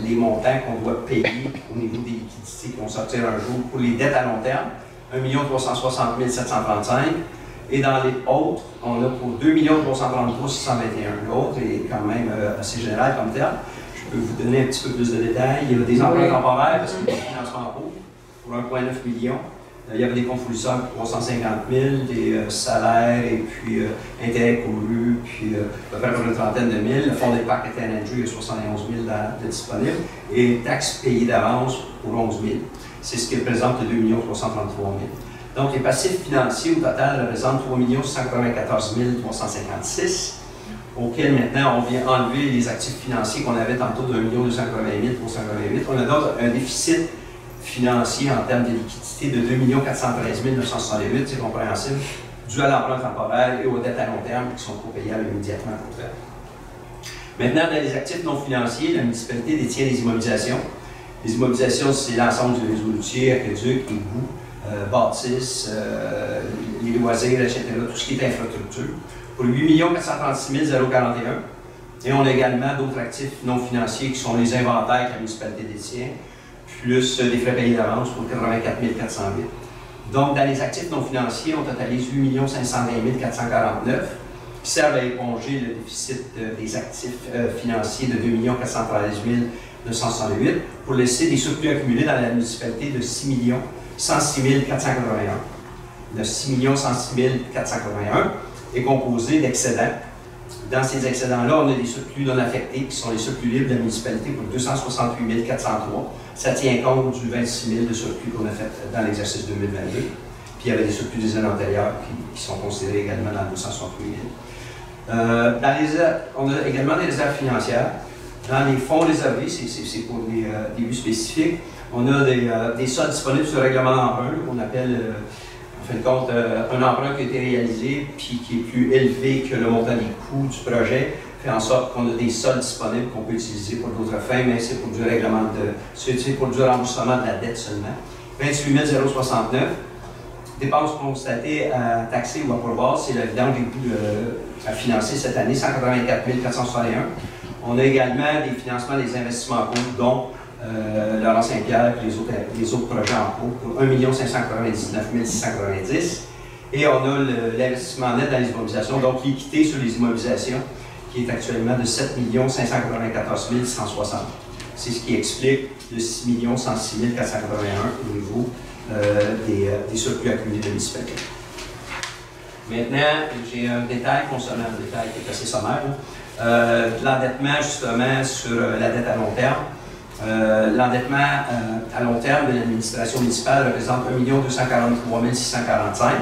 les montants qu'on doit payer au niveau des liquidités qui vont sortir un jour pour les dettes à long terme, 1 360 735. Et dans les autres, on a pour 2 333 621. L'autre est quand même assez général comme terme. Je peux vous donner un petit peu plus de détails. Il y a des emprunts temporaires parce qu'il y a des financements en cours pour 1,9 million. Il y avait des fonds fournisseurs pour 350 000, des salaires et puis intérêts courus, puis à peu près pour une trentaine de mille. Le fonds d'épargne était à il y a 71 000 de disponibles. Et taxes payées d'avance pour 11 000. C'est ce qui représente les 2 333 000. Donc les passifs financiers au total représentent 3 194 356, auxquels maintenant on vient enlever les actifs financiers qu'on avait tantôt de 1 280 388. On a donc un déficit financier en termes de liquidité de 2 413 968, c'est compréhensible, dû à l'emprunt temporaire et aux dettes à long terme qui sont co-payables immédiatement à contraire. Maintenant, dans les actifs non financiers, la municipalité détient les immobilisations. Les immobilisations, c'est l'ensemble du réseau routier, aqueduc, égouts, bâtisses, les loisirs, etc., tout ce qui est infrastructure, pour 8 436 041. Et on a également d'autres actifs non financiers qui sont les inventaires que la municipalité détient, plus des frais payés d'avance pour 84 408. Donc, dans les actifs non financiers, on totalise 8 520 449 qui servent à éponger le déficit des actifs financiers de 2 413 968 pour laisser des surplus accumulés dans la municipalité de 6 106 481. de 6 106 481, est composé d'excédents. Dans ces excédents-là, on a des surplus non affectés, qui sont les surplus libres de la municipalité pour 268 403. Ça tient compte du 26 000 de surplus qu'on a fait dans l'exercice 2022. Puis il y avait des surplus des années antérieures qui sont considérés également dans 268 000. On a également des réserves financières. Dans les fonds réservés, c'est pour des buts spécifiques, on a des soldes disponibles sur le règlement d'emprunt, qu'on appelle, en fin de compte, un emprunt qui a été réalisé puis qui est plus élevé que le montant des coûts du projet, fait en sorte qu'on a des soldes disponibles qu'on peut utiliser pour d'autres fins, mais c'est pour du règlement c'est pour du remboursement de la dette seulement. 28 069. Dépenses constatées à taxer ou à pourvoir, c'est la vidange des coûts à financer cette année, 184 461. On a également des financements des investissements en cours, dont Laurent Saint-Pierre et les autres projets en cours pour 1 599 690. Et on a l'investissement net dans les immobilisations, donc l'équité sur les immobilisations, qui est actuellement de 7 594 160. C'est ce qui explique le 6 106 481 au niveau des surplus accumulés de municipalité. Maintenant, j'ai un détail concernant un détail qui est assez sommaire. L'endettement, justement, sur la dette à long terme. L'endettement à long terme de l'administration municipale représente 1 243 645,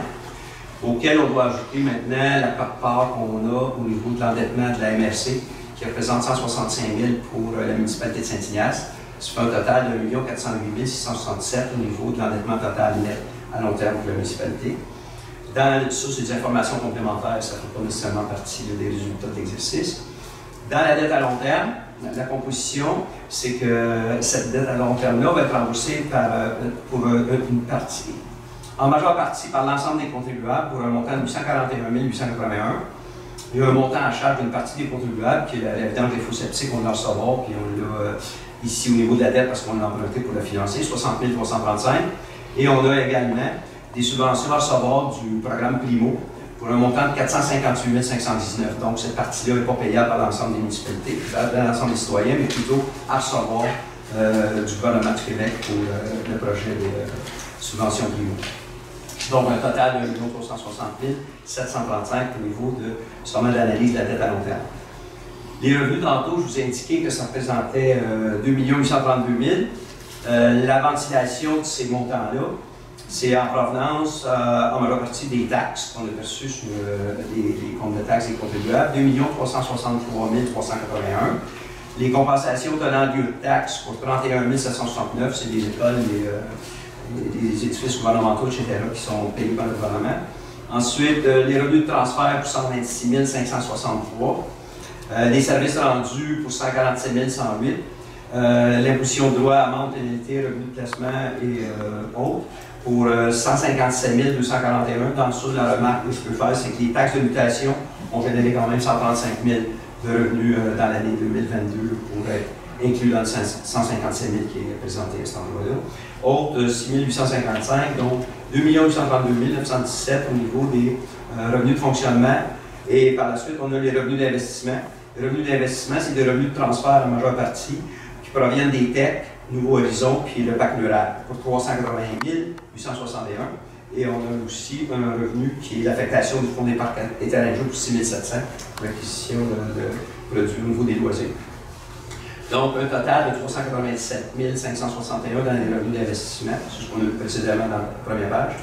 auquel on doit ajouter maintenant la part qu'on a au niveau de l'endettement de la MRC, qui représente 165 000 pour la municipalité de Saint-Ignace. Ça fait un total de 1 408 667 au niveau de l'endettement total net à long terme pour la municipalité. Ça, c'est des informations complémentaires, ça ne fait pas nécessairement partie des résultats de l'exercice. Dans la dette à long terme, la composition, c'est que cette dette à long terme-là va être remboursée pour une partie, en majeure partie par l'ensemble des contribuables pour un montant de 841 881. Il y a un montant à charge d'une partie des contribuables qui est la vidange des faux septiques, on l'a recevoir, puis on l'a ici au niveau de la dette parce qu'on l'a emprunté pour la financer, 60 335. Et on a également des subventions à recevoir du programme Primo pour un montant de 458 519. Donc, cette partie-là n'est pas payable par l'ensemble des municipalités, par l'ensemble des citoyens, mais plutôt à recevoir du gouvernement du Québec pour le projet de subvention Primo. Donc, un total de 1 360 735 au niveau de l'analyse de la dette à long terme. Les revenus, tantôt, je vous ai indiqué que ça représentait 2 832 000. La ventilation de ces montants-là, c'est en provenance, en majeure partie, des taxes qu'on a perçues sur les comptes de taxes des contribuables, 2 363 381. Les compensations tenant lieu de taxes pour 31 769, c'est des écoles, des édifices gouvernementaux, etc., qui sont payés par le gouvernement. Ensuite, les revenus de transfert pour 126 563. Les services rendus pour 147 108. L'imposition de droit, amende, pénalité, revenus de placement et autres pour 157 241. Dans le sous, la remarque que je peux faire, c'est que les taxes de mutation ont généré quand même 135 000 de revenus dans l'année 2022 pour être inclus dans le 157 000 qui est présenté à cet endroit-là. Autres, 6 855, donc 2 832 917 au niveau des revenus de fonctionnement. Et par la suite, on a les revenus d'investissement. Les revenus d'investissement, c'est des revenus de transfert en majeure partie qui proviennent des TEC, Nouveau Horizon, puis le Parc Mural, pour 380 861. Et on a aussi un revenu qui est l'affectation du Fonds des parcs et terrains de jeu pour 6 700 pour l'acquisition de produits au niveau des loisirs. Donc, un total de 397 561 dans les revenus d'investissement, c'est ce qu'on a vu précédemment dans la première page,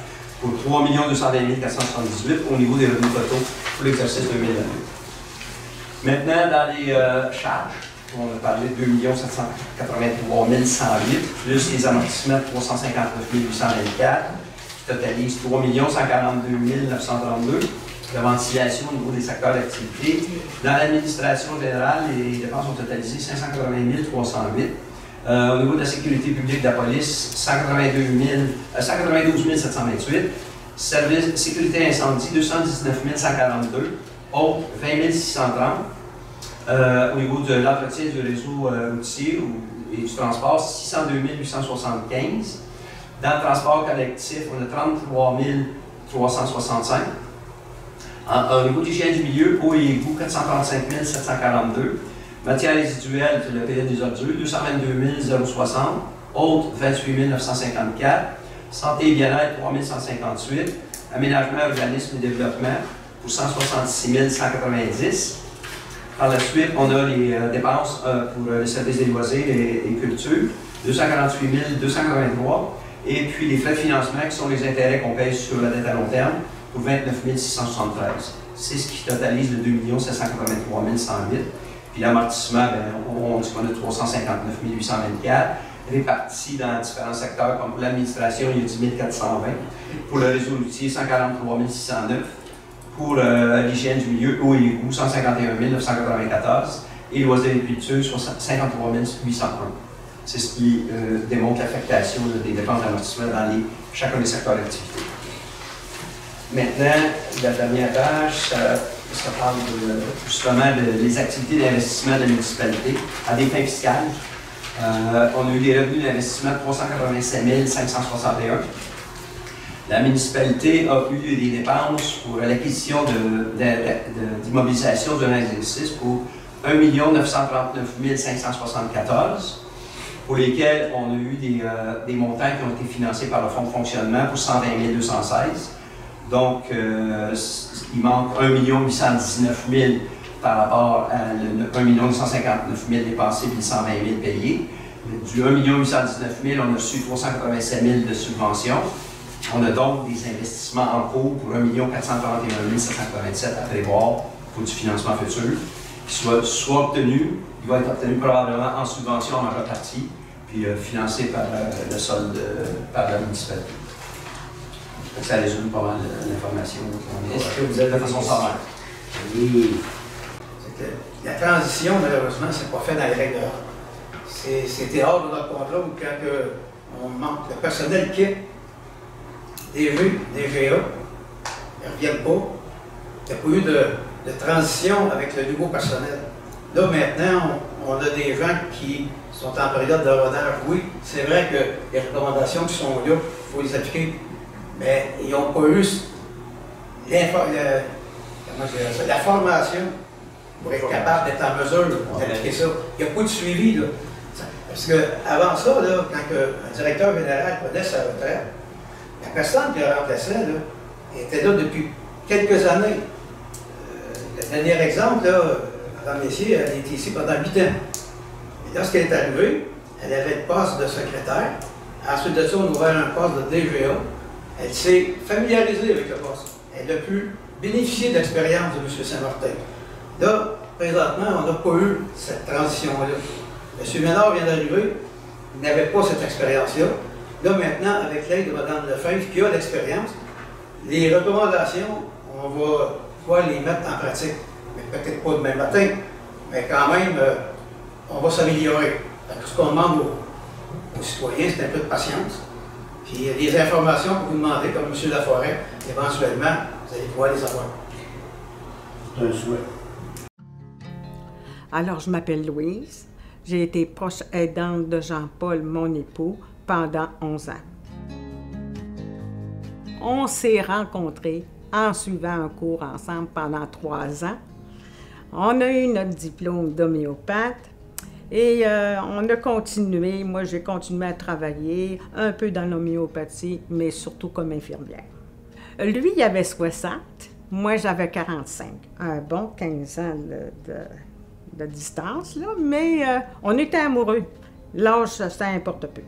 pour 3 220 478 au niveau des revenus totaux pour l'exercice 2022. Maintenant, dans les charges, on a parlé de 2 783 108, plus les amortissements de 359 824, qui totalisent 3 142 932. La ventilation au niveau des secteurs d'activité. Dans l'administration générale, les dépenses ont totalisé 580 308. Au niveau de la sécurité publique de la police, 192 728. Service sécurité incendie, 219 142. Autres, 20 630. Au niveau de l'entretien du réseau routier et du transport, 602 875. Dans le transport collectif, on a 33 365. Au niveau d'hygiène du milieu, eau et égout, 435 742. Matières résiduelles, c'est le période des ordures, 222 060. Autres, 28 954. Santé et bien-être, 3 158. aménagement, urbanisme et développement pour 166 190. Par la suite, on a les dépenses pour le service des loisirs et culture, 248 283. Et puis les frais de financement, qui sont les intérêts qu'on paye sur la dette à long terme, pour 29 673. C'est ce qui totalise le 2 783 108. Puis l'amortissement, on dit qu'on a 359 824, répartis dans différents secteurs, comme pour l'administration, il y a 10 420. Pour le réseau routier, 143 609. Pour l'hygiène du milieu, eau et égout, 151 994. Et loisirs et culture, 53 801. C'est ce qui démontre l'affectation des dépenses d'amortissement dans chacun des secteurs d'activité. Maintenant, la dernière page, ça parle justement des activités d'investissement de la municipalité à des fins fiscales. On a eu des revenus d'investissement de 387 561. La municipalité a eu des dépenses pour l'acquisition d'immobilisation durant l'exercice pour 1 939 574, pour lesquels on a eu des montants qui ont été financés par le fonds de fonctionnement pour 120 216. Donc, il manque 1 819 000 par rapport à 1 959 000 dépensés et 120 000 payés. Du 1 819 000, on a reçu 387 000 de subventions. On a donc des investissements en cours pour 1 441 787 à prévoir pour du financement futur, qui soit obtenu, il va être obtenu probablement en subvention en majeure partie, puis financé par le solde par la municipalité. Donc, ça résume pas mal l'information qu'on a. Est-ce que vous avez de façon sommaire? Oui. La transition, malheureusement, c'est pas fait dans les règles de l'art. C'était hors de notre contrôle quand on manque, le personnel quitte, DG, DGA, ils ne reviennent pas. Il n'y a pas eu de transition avec le nouveau personnel. Là, maintenant, on a des gens qui sont en période de rodage. Oui, c'est vrai que les recommandations qui sont là, il faut les appliquer. Mais ils n'ont pas eu la formation pour être capable d'être en mesure d'appliquer ça. Il n'y a pas de suivi. Là. Parce qu'avant ça, là, quand un directeur général prenait sa retraite, la personne qui le remplaçait là, était là depuis quelques années. Le dernier exemple, là, Mme Messier, elle était ici pendant 8 ans. Et lorsqu'elle est arrivée, elle avait le poste de secrétaire. Ensuite de ça, on a ouvert un poste de DGA. Elle s'est familiarisée avec le poste. Elle a pu bénéficier de l'expérience de M. Saint-Martin. Là, présentement, on n'a pas eu cette transition-là. M. Ménard vient d'arriver, il n'avait pas cette expérience-là. Là, maintenant, avec l'aide de Mme Lefebvre, qui a l'expérience, les recommandations, on va pouvoir les mettre en pratique. Mais peut-être pas demain matin, mais quand même, on va s'améliorer. Ce qu'on demande aux citoyens, c'est un peu de patience. Puis les informations que vous demandez, comme M. Laforêt, éventuellement, vous allez pouvoir les avoir. C'est un souhait. Alors, je m'appelle Louise. J'ai été proche aidante de Jean-Paul, mon époux, pendant 11 ans. On s'est rencontrés en suivant un cours ensemble pendant 3 ans. On a eu notre diplôme d'homéopathe. Et on a continué, moi j'ai continué à travailler un peu dans l'homéopathie, mais surtout comme infirmière. Lui, il avait 60, moi j'avais 45. Un bon 15 ans de distance, là, mais on était amoureux. L'âge, ça importe peu.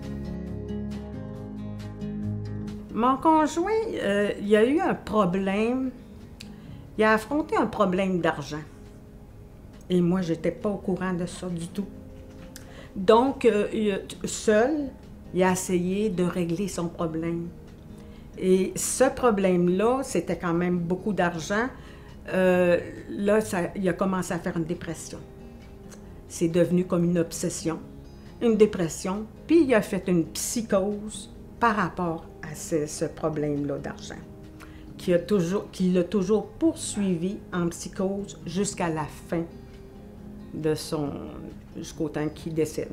Mon conjoint, il a eu un problème, il a affronté un problème d'argent. Et moi, je n'étais pas au courant de ça du tout. Donc, seul, il a essayé de régler son problème. Et ce problème-là, c'était quand même beaucoup d'argent. Là, il a commencé à faire une dépression. C'est devenu comme une obsession, une dépression. Puis, il a fait une psychose par rapport à ce problème-là d'argent, qui l'a toujours poursuivi en psychose jusqu'à la fin de jusqu'au temps qu'il décède.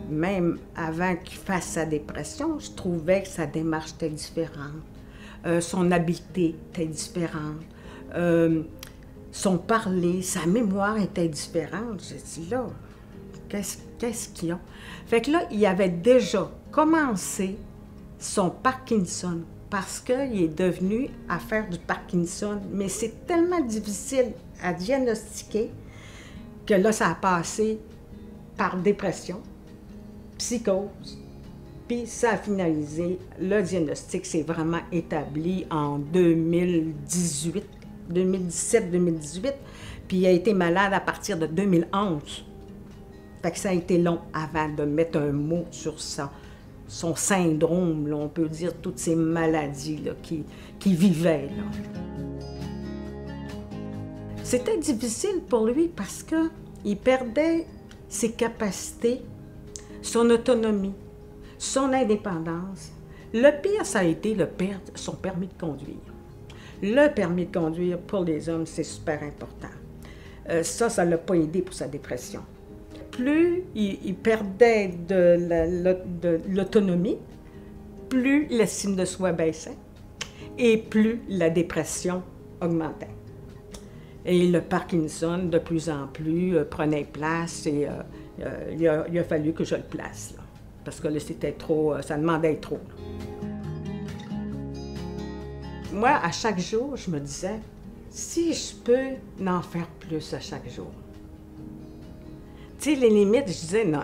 Même avant qu'il fasse sa dépression, je trouvais que sa démarche était différente. Son habileté était différente. Son parler, sa mémoire était différente. J'ai dit là, qu'est-ce qu'ils ont? Fait que là, il avait déjà commencé son Parkinson, parce qu'il est devenu à faire du Parkinson. Mais c'est tellement difficile à diagnostiquer que là, ça a passé par dépression, psychose, puis ça a finalisé. Le diagnostic s'est vraiment établi en 2017-2018, puis il a été malade à partir de 2011. Fait que ça a été long avant de mettre un mot sur ça. Son syndrome, là, on peut dire toutes ces maladies là, qui vivaient. Là. C'était difficile pour lui parce qu'il perdait ses capacités, son autonomie, son indépendance. Le pire, ça a été son permis de conduire. Le permis de conduire, pour les hommes, c'est super important. Ça ne l'a pas aidé pour sa dépression. Plus il perdait de l'autonomie, plus l'estime de soi baissait et plus la dépression augmentait. Et le Parkinson, de plus en plus, prenait place et il a fallu que je le place, là, parce que là, c'était trop, ça demandait trop. Là. Moi, à chaque jour, je me disais, si je peux en faire plus à chaque jour. Tu sais, les limites, je disais, non,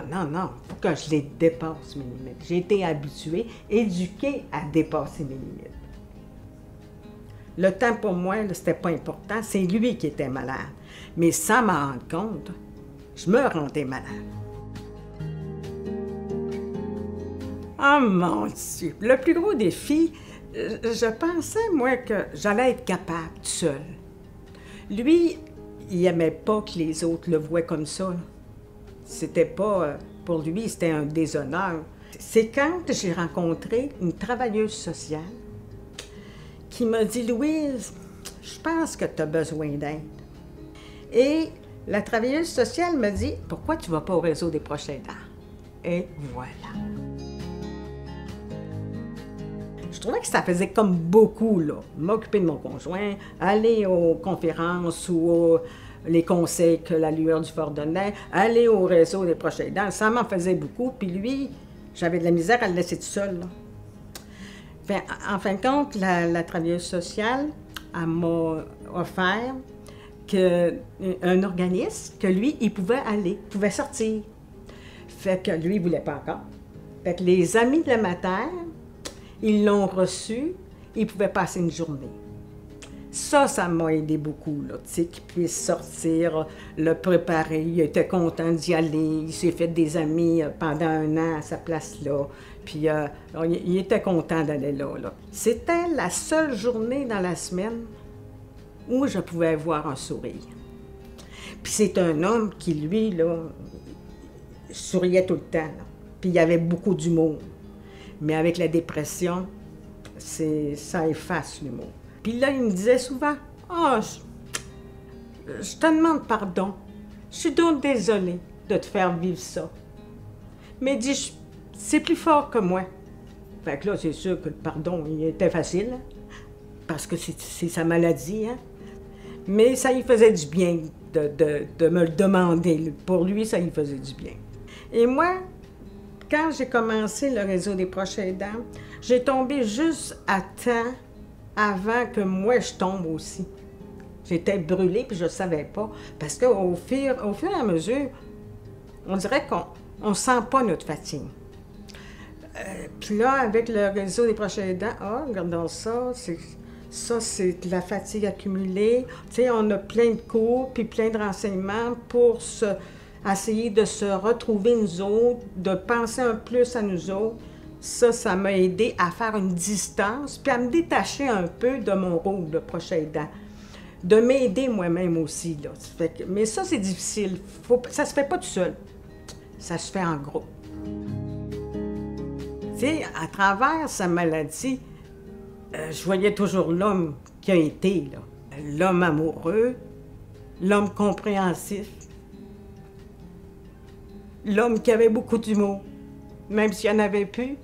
faut que je les dépasse, mes limites. J'ai été habituée, éduquée à dépasser mes limites. Le temps, pour moi, c'était pas important, c'est lui qui était malade. Mais sans m'en rendre compte, je me rendais malade. Oh mon Dieu! Le plus gros défi, je pensais, moi, que j'allais être capable toute seule. Lui, il n'aimait pas que les autres le voient comme ça. C'était pas, pour lui, c'était un déshonneur. C'est quand j'ai rencontré une travailleuse sociale qui m'a dit, « Louise, je pense que tu as besoin d'aide. » Et la travailleuse sociale m'a dit, « Pourquoi tu ne vas pas au réseau des proches aidants? » Et voilà. Je trouvais que ça faisait comme beaucoup, là, m'occuper de mon conjoint, aller aux conférences ou les conseils que la Lueur du Fort donnait, aller au réseau des proches aidants, ça m'en faisait beaucoup. Puis lui, j'avais de la misère à le laisser tout seul, là. Enfin, en fin de compte, la travailleuse sociale, elle m'a offert un organisme que lui, il pouvait aller, il pouvait sortir. Fait que lui, il ne voulait pas encore. Fait que les amis de la mater, ils l'ont reçu, ils pouvaient passer une journée. Ça m'a aidé beaucoup, là, tu sais, qu'il puisse sortir, le préparer. Il était content d'y aller. Il s'est fait des amis pendant 1 an à sa place-là. Puis il était content d'aller là. C'était la seule journée dans la semaine où je pouvais voir un sourire. Puis c'est un homme qui, lui, là, souriait tout le temps, là. Puis il avait beaucoup d'humour. Mais avec la dépression, ça efface l'humour. Puis là, il me disait souvent, « Ah, je te demande pardon. Je suis donc désolée de te faire vivre ça. » Mais il dit, « C'est plus fort que moi. » Fait que là, c'est sûr que le pardon, il était facile, hein, parce que c'est sa maladie, hein. Mais ça lui faisait du bien de me le demander. Pour lui, ça lui faisait du bien. Et moi, quand j'ai commencé le réseau des proches aidants, j'ai tombé juste à temps avant que moi, je tombe aussi. J'étais brûlée, puis je ne savais pas. Parce qu'au fur et à mesure, on dirait qu'on ne sent pas notre fatigue. Puis là, avec le réseau des proches aidants, regardons ça, c'est de la fatigue accumulée. Tu sais, on a plein de cours, puis plein de renseignements pour essayer de se retrouver nous autres, de penser un plus à nous autres. Ça m'a aidé à faire une distance, puis à me détacher un peu de mon rôle de proche aidant. De m'aider moi-même aussi, là. Mais ça, c'est difficile. Ça se fait pas tout seul. Ça se fait en groupe. Tu sais, à travers sa maladie, je voyais toujours l'homme qui a été, là. L'homme amoureux, l'homme compréhensif, l'homme qui avait beaucoup d'humour, même s'il n'y en avait plus.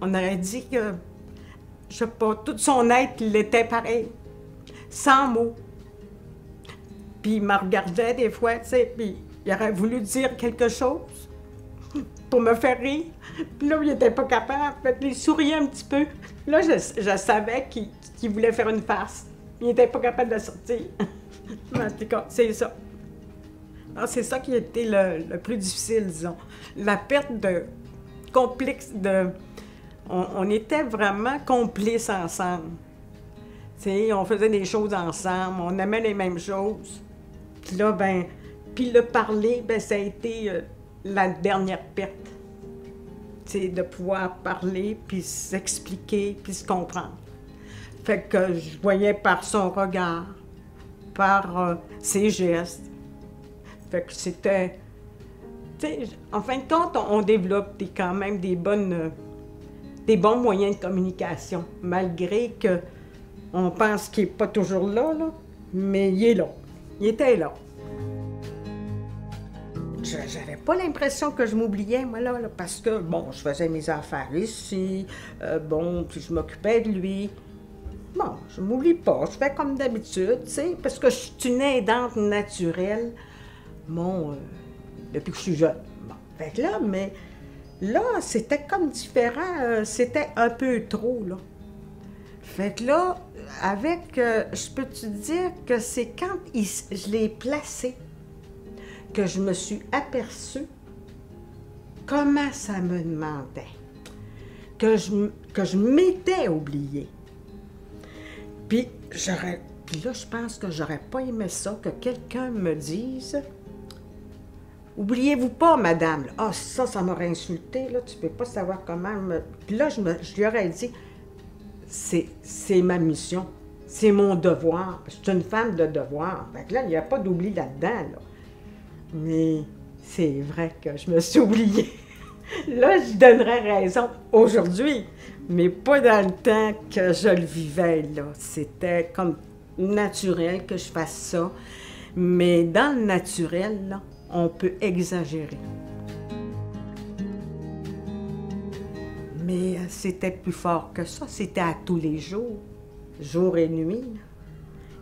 On aurait dit que, je sais pas, tout son être, il était pareil, sans mots. Puis il me regardait des fois, tu sais, puis il aurait voulu dire quelque chose. pour me faire rire. Puis là, il n'était pas capable. Fait qu'il souriait un petit peu. Là, je savais qu'il voulait faire une farce. Il n'était pas capable de sortir. En tout cas, c'est ça. C'est ça qui a été le plus difficile, disons. La perte de complice de... On était vraiment complices ensemble. T'sais, on faisait des choses ensemble, on aimait les mêmes choses. Puis là, ben, puis le parler, ben, ça a été la dernière perte. T'sais, de pouvoir parler, puis s'expliquer, puis se comprendre. Fait que je voyais par son regard, par ses gestes. Fait que c'était... En fin de compte, on développe quand même des bons moyens de communication, malgré qu'on pense qu'il n'est pas toujours là, mais il est là. Il était là. J'avais pas l'impression que je m'oubliais, moi, là, parce que, bon, je faisais mes affaires ici, bon, puis je m'occupais de lui. Bon, je m'oublie pas, je fais comme d'habitude, tu sais, parce que je suis une aidante naturelle, bon, depuis que je suis jeune. Bon, fait que là, mais là, c'était comme différent, c'était un peu trop, là. Fait que là, avec, je peux te dire que c'est quand je l'ai placé que je me suis aperçue comment ça me demandait, que je m'étais oubliée. Puis là, je pense que j'aurais pas aimé ça, que quelqu'un me dise « Oubliez-vous pas, madame. » Ah, ça m'aurait insulté, là, tu peux pas savoir comment me... Puis là, je lui aurais dit « C'est ma mission, c'est mon devoir. Je suis une femme de devoir. » Fait que là, il n'y a pas d'oubli là-dedans, là. Mais c'est vrai que je me suis oubliée. Là, je donnerais raison aujourd'hui, mais pas dans le temps que je le vivais, là. C'était comme naturel que je fasse ça. Mais dans le naturel, là, on peut exagérer. Mais c'était plus fort que ça. C'était à tous les jours, jour et nuit.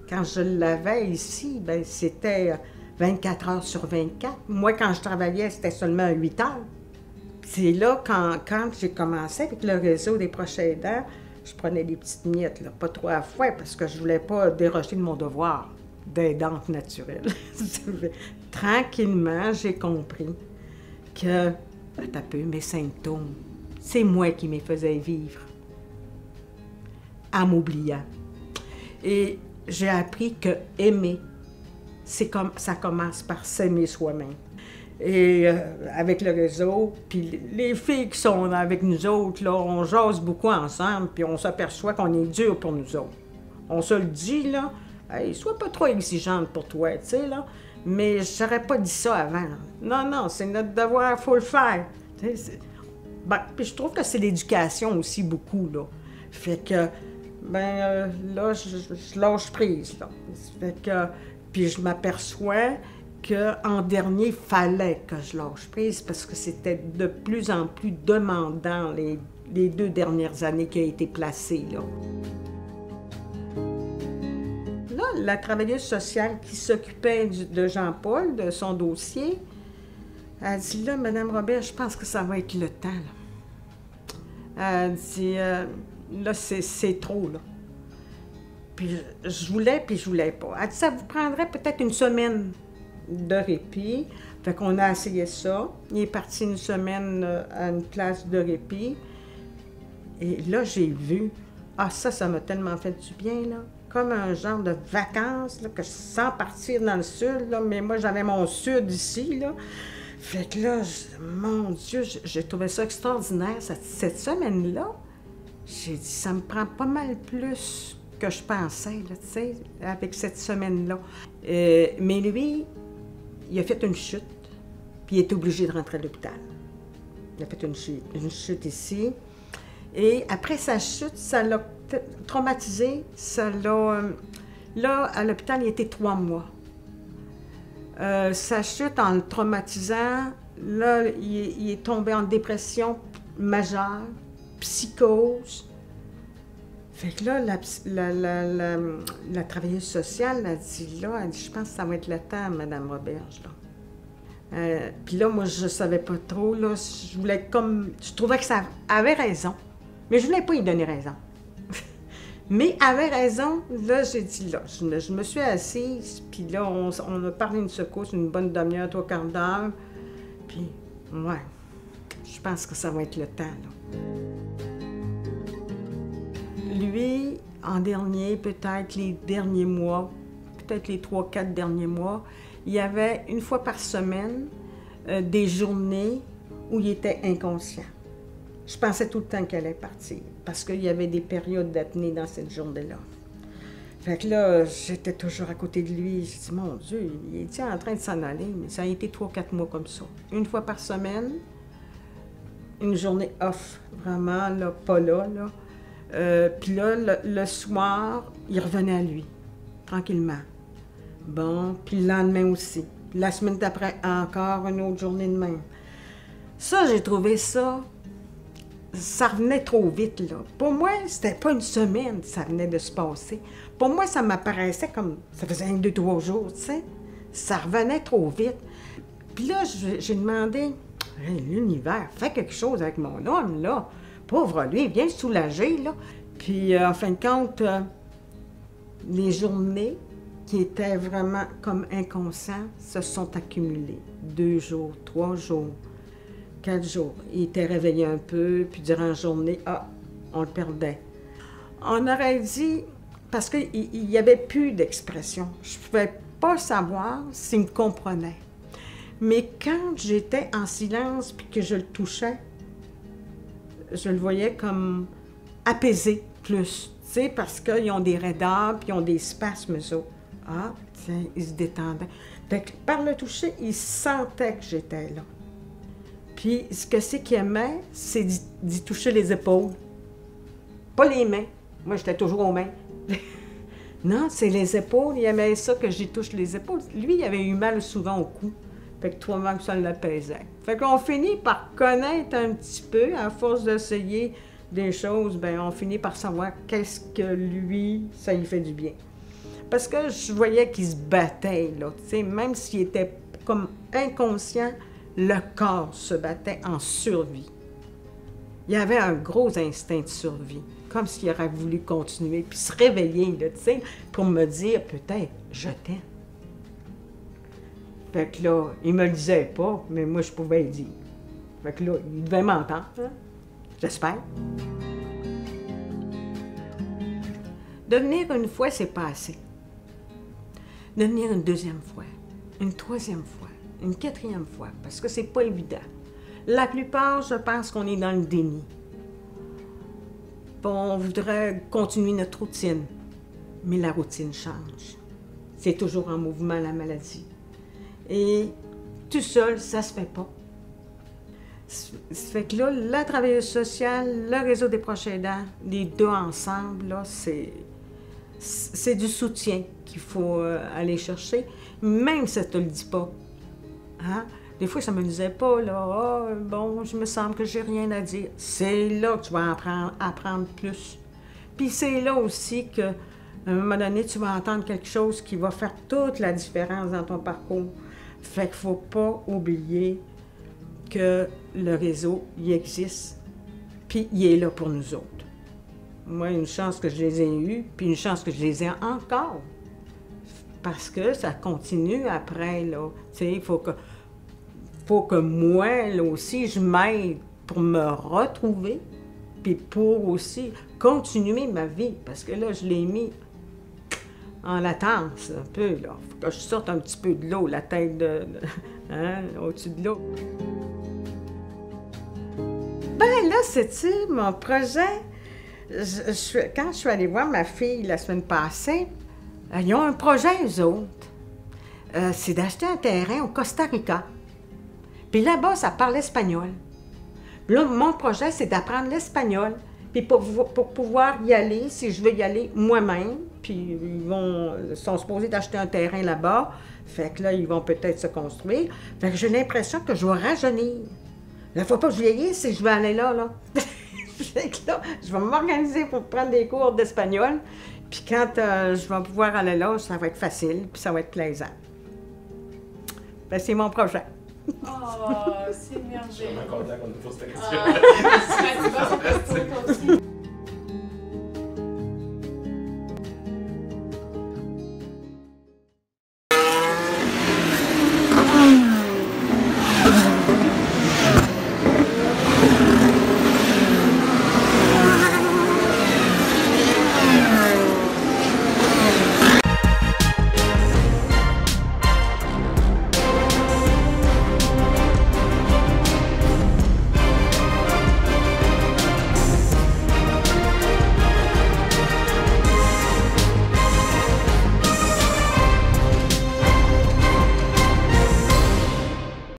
Quand je l'avais ici, ben c'était 24 heures sur 24. Moi, quand je travaillais, c'était seulement 8 heures. C'est là, quand j'ai commencé avec le réseau des proches aidants, je prenais des petites miettes, là, pas trop à la fois, parce que je voulais pas déroger de mon devoir d'aidante naturelle. Tranquillement, j'ai compris que, t'as peu, mes symptômes, c'est moi qui me faisais vivre, en m'oubliant. Et j'ai appris que aimer, ça commence par s'aimer soi-même. Et avec le réseau, puis les filles qui sont avec nous autres, là, on jase beaucoup ensemble, puis on s'aperçoit qu'on est dur pour nous autres. On se le dit, là, hey, sois pas trop exigeante pour toi, tu sais, là, mais j'aurais pas dit ça avant. Là. Non, c'est notre devoir, il faut le faire. Ben, puis je trouve que c'est l'éducation aussi beaucoup, là. Fait que, là, je lâche prise, là. Fait que, puis je m'aperçois qu'en dernier, il fallait que je lâche prise parce que c'était de plus en plus demandant les 2 dernières années qui a été placée, là. Là, la travailleuse sociale qui s'occupait de Jean-Paul, de son dossier, elle dit, là, Mme Robert, je pense que ça va être le temps, là. Elle dit, là, c'est trop, là. Puis je voulais, puis je voulais pas. Elle dit, ça vous prendrait peut-être une semaine de répit. Fait qu'on a essayé ça. Il est parti une semaine à une place de répit. Et là, j'ai vu, ça m'a tellement fait du bien, là. Comme un genre de vacances, là, que je sens partir dans le sud, là. Mais moi, j'avais mon sud ici, là. Fait que là, mon Dieu, j'ai trouvé ça extraordinaire. Cette semaine-là, j'ai dit, ça me prend pas mal plus que je pensais, là, tu sais, avec cette semaine-là. Mais lui, il a fait une chute, puis il est obligé de rentrer à l'hôpital. Il a fait une chute ici. Et après sa chute, ça l'a traumatisé. Ça l'a... là, à l'hôpital, il était 3 mois. Sa chute, en le traumatisant, là, il est tombé en dépression majeure, psychose. Fait que là, la travailleuse sociale a dit, là, elle dit, je pense que ça va être le temps, Mme Roberge, là. Puis là, moi, je savais pas trop, là, je voulais comme... Je trouvais que ça avait raison, mais je voulais pas y donner raison. Mais avait raison, là, j'ai dit là, je me suis assise, puis là, on a parlé une secousse, une bonne demi-heure, 3/4 d'heure, puis, ouais, je pense que ça va être le temps, là. Lui, en dernier, peut-être les derniers mois, peut-être les 3-4 derniers mois, il y avait une fois par semaine des journées où il était inconscient. Je pensais tout le temps qu'elle allait partir, parce qu'il y avait des périodes d'apnée dans cette journée-là. Fait que là, j'étais toujours à côté de lui. J'ai dit, mon Dieu, il était en train de s'en aller, mais ça a été 3-4 mois comme ça. Une fois par semaine, une journée off, vraiment, là, pas là, là. Puis là, le soir, il revenait à lui, tranquillement. Bon, puis le lendemain aussi. Puis la semaine d'après, encore une autre journée de même. Ça, j'ai trouvé ça... Ça revenait trop vite, là. Pour moi, c'était pas une semaine, ça venait de se passer. Pour moi, ça m'apparaissait comme... Ça faisait 1, 2, 3 jours, tu sais. Ça revenait trop vite. Puis là, j'ai demandé... Hey, l'univers, fais quelque chose avec mon homme, là. Pauvre lui, viens le soulager, là. Puis, en fin de compte, les journées qui étaient vraiment comme inconscients se sont accumulées. 2 jours, 3 jours. 4 jours. Il était réveillé un peu, puis durant la journée, on le perdait. On aurait dit, parce qu'il n'y avait plus d'expression, je ne pouvais pas savoir s'il me comprenait. Mais quand j'étais en silence puis que je le touchais, je le voyais comme apaisé plus, tu sais, parce qu'ils ont des raideurs puis ils ont des spasmes, eux autres. Ah, tiens, ils se détendaient. Fait que par le toucher, ils sentaient que j'étais là. Puis, ce que c'est qu'il aimait, c'est d'y toucher les épaules. Pas les mains. Moi, j'étais toujours aux mains. Non, c'est les épaules. Il aimait ça que j'y touche les épaules. Lui, il avait eu mal souvent au cou. Fait que toi-même, que ça l'apaisait. Fait qu'on finit par connaître un petit peu, à force d'essayer des choses, bien, on finit par savoir qu'est-ce que lui, ça lui fait du bien. Parce que je voyais qu'il se battait, là. Tu sais, même s'il était comme inconscient, le corps se battait en survie. Il y avait un gros instinct de survie, comme s'il aurait voulu continuer, puis se réveiller, là, tu sais, pour me dire, peut-être, je t'aime. Fait que là, il me le disait pas, mais moi, je pouvais le dire. Fait que là, il devait m'entendre, hein? J'espère. De venir une fois, c'est pas assez. De venir une deuxième fois, une troisième fois, une quatrième fois, parce que c'est pas évident. La plupart, je pense qu'on est dans le déni. On voudrait continuer notre routine, mais la routine change. C'est toujours en mouvement, la maladie. Et tout seul, ça se fait pas. Ça fait que là, la travailleuse sociale, le réseau des proches aidants, les deux ensemble, là, c'est du soutien qu'il faut aller chercher, même si ça te le dit pas. Hein? Des fois, ça me disait pas, là, « bon, je me semble que j'ai rien à dire. » C'est là que tu vas apprendre plus. Puis c'est là aussi qu'à un moment donné, tu vas entendre quelque chose qui va faire toute la différence dans ton parcours. Fait qu'il faut pas oublier que le réseau, il existe, puis il est là pour nous autres. Moi, une chance que je les ai eus, puis une chance que je les ai encore. Parce que ça continue après, là. Tu sais, il faut que moi, là aussi, je m'aide pour me retrouver, puis pour aussi continuer ma vie. Parce que là, je l'ai mis en latence, un peu, là. Faut que je sorte un petit peu de l'eau, la tête hein, au-dessus de l'eau. Ben là, c'est-tu mon projet? Quand je suis allée voir ma fille la semaine passée, ils ont un projet, eux autres. C'est d'acheter un terrain au Costa Rica. Puis là-bas, ça parle espagnol. Puis là, mon projet, c'est d'apprendre l'espagnol. Puis pour pouvoir y aller, si je veux y aller moi-même, puis ils sont supposés d'acheter un terrain là-bas, fait que là, ils vont peut-être se construire. Fait que j'ai l'impression que je vais rajeunir. La fois pas que je vieillis, c'est que je vais aller là, là. Fait que là, je vais m'organiser pour prendre des cours d'espagnol. Puis quand je vais pouvoir aller là, ça va être facile, puis ça va être plaisant. Ben, c'est mon projet. Oh, c'est merveilleux. Je suis vraiment content qu'on nous pose cette question.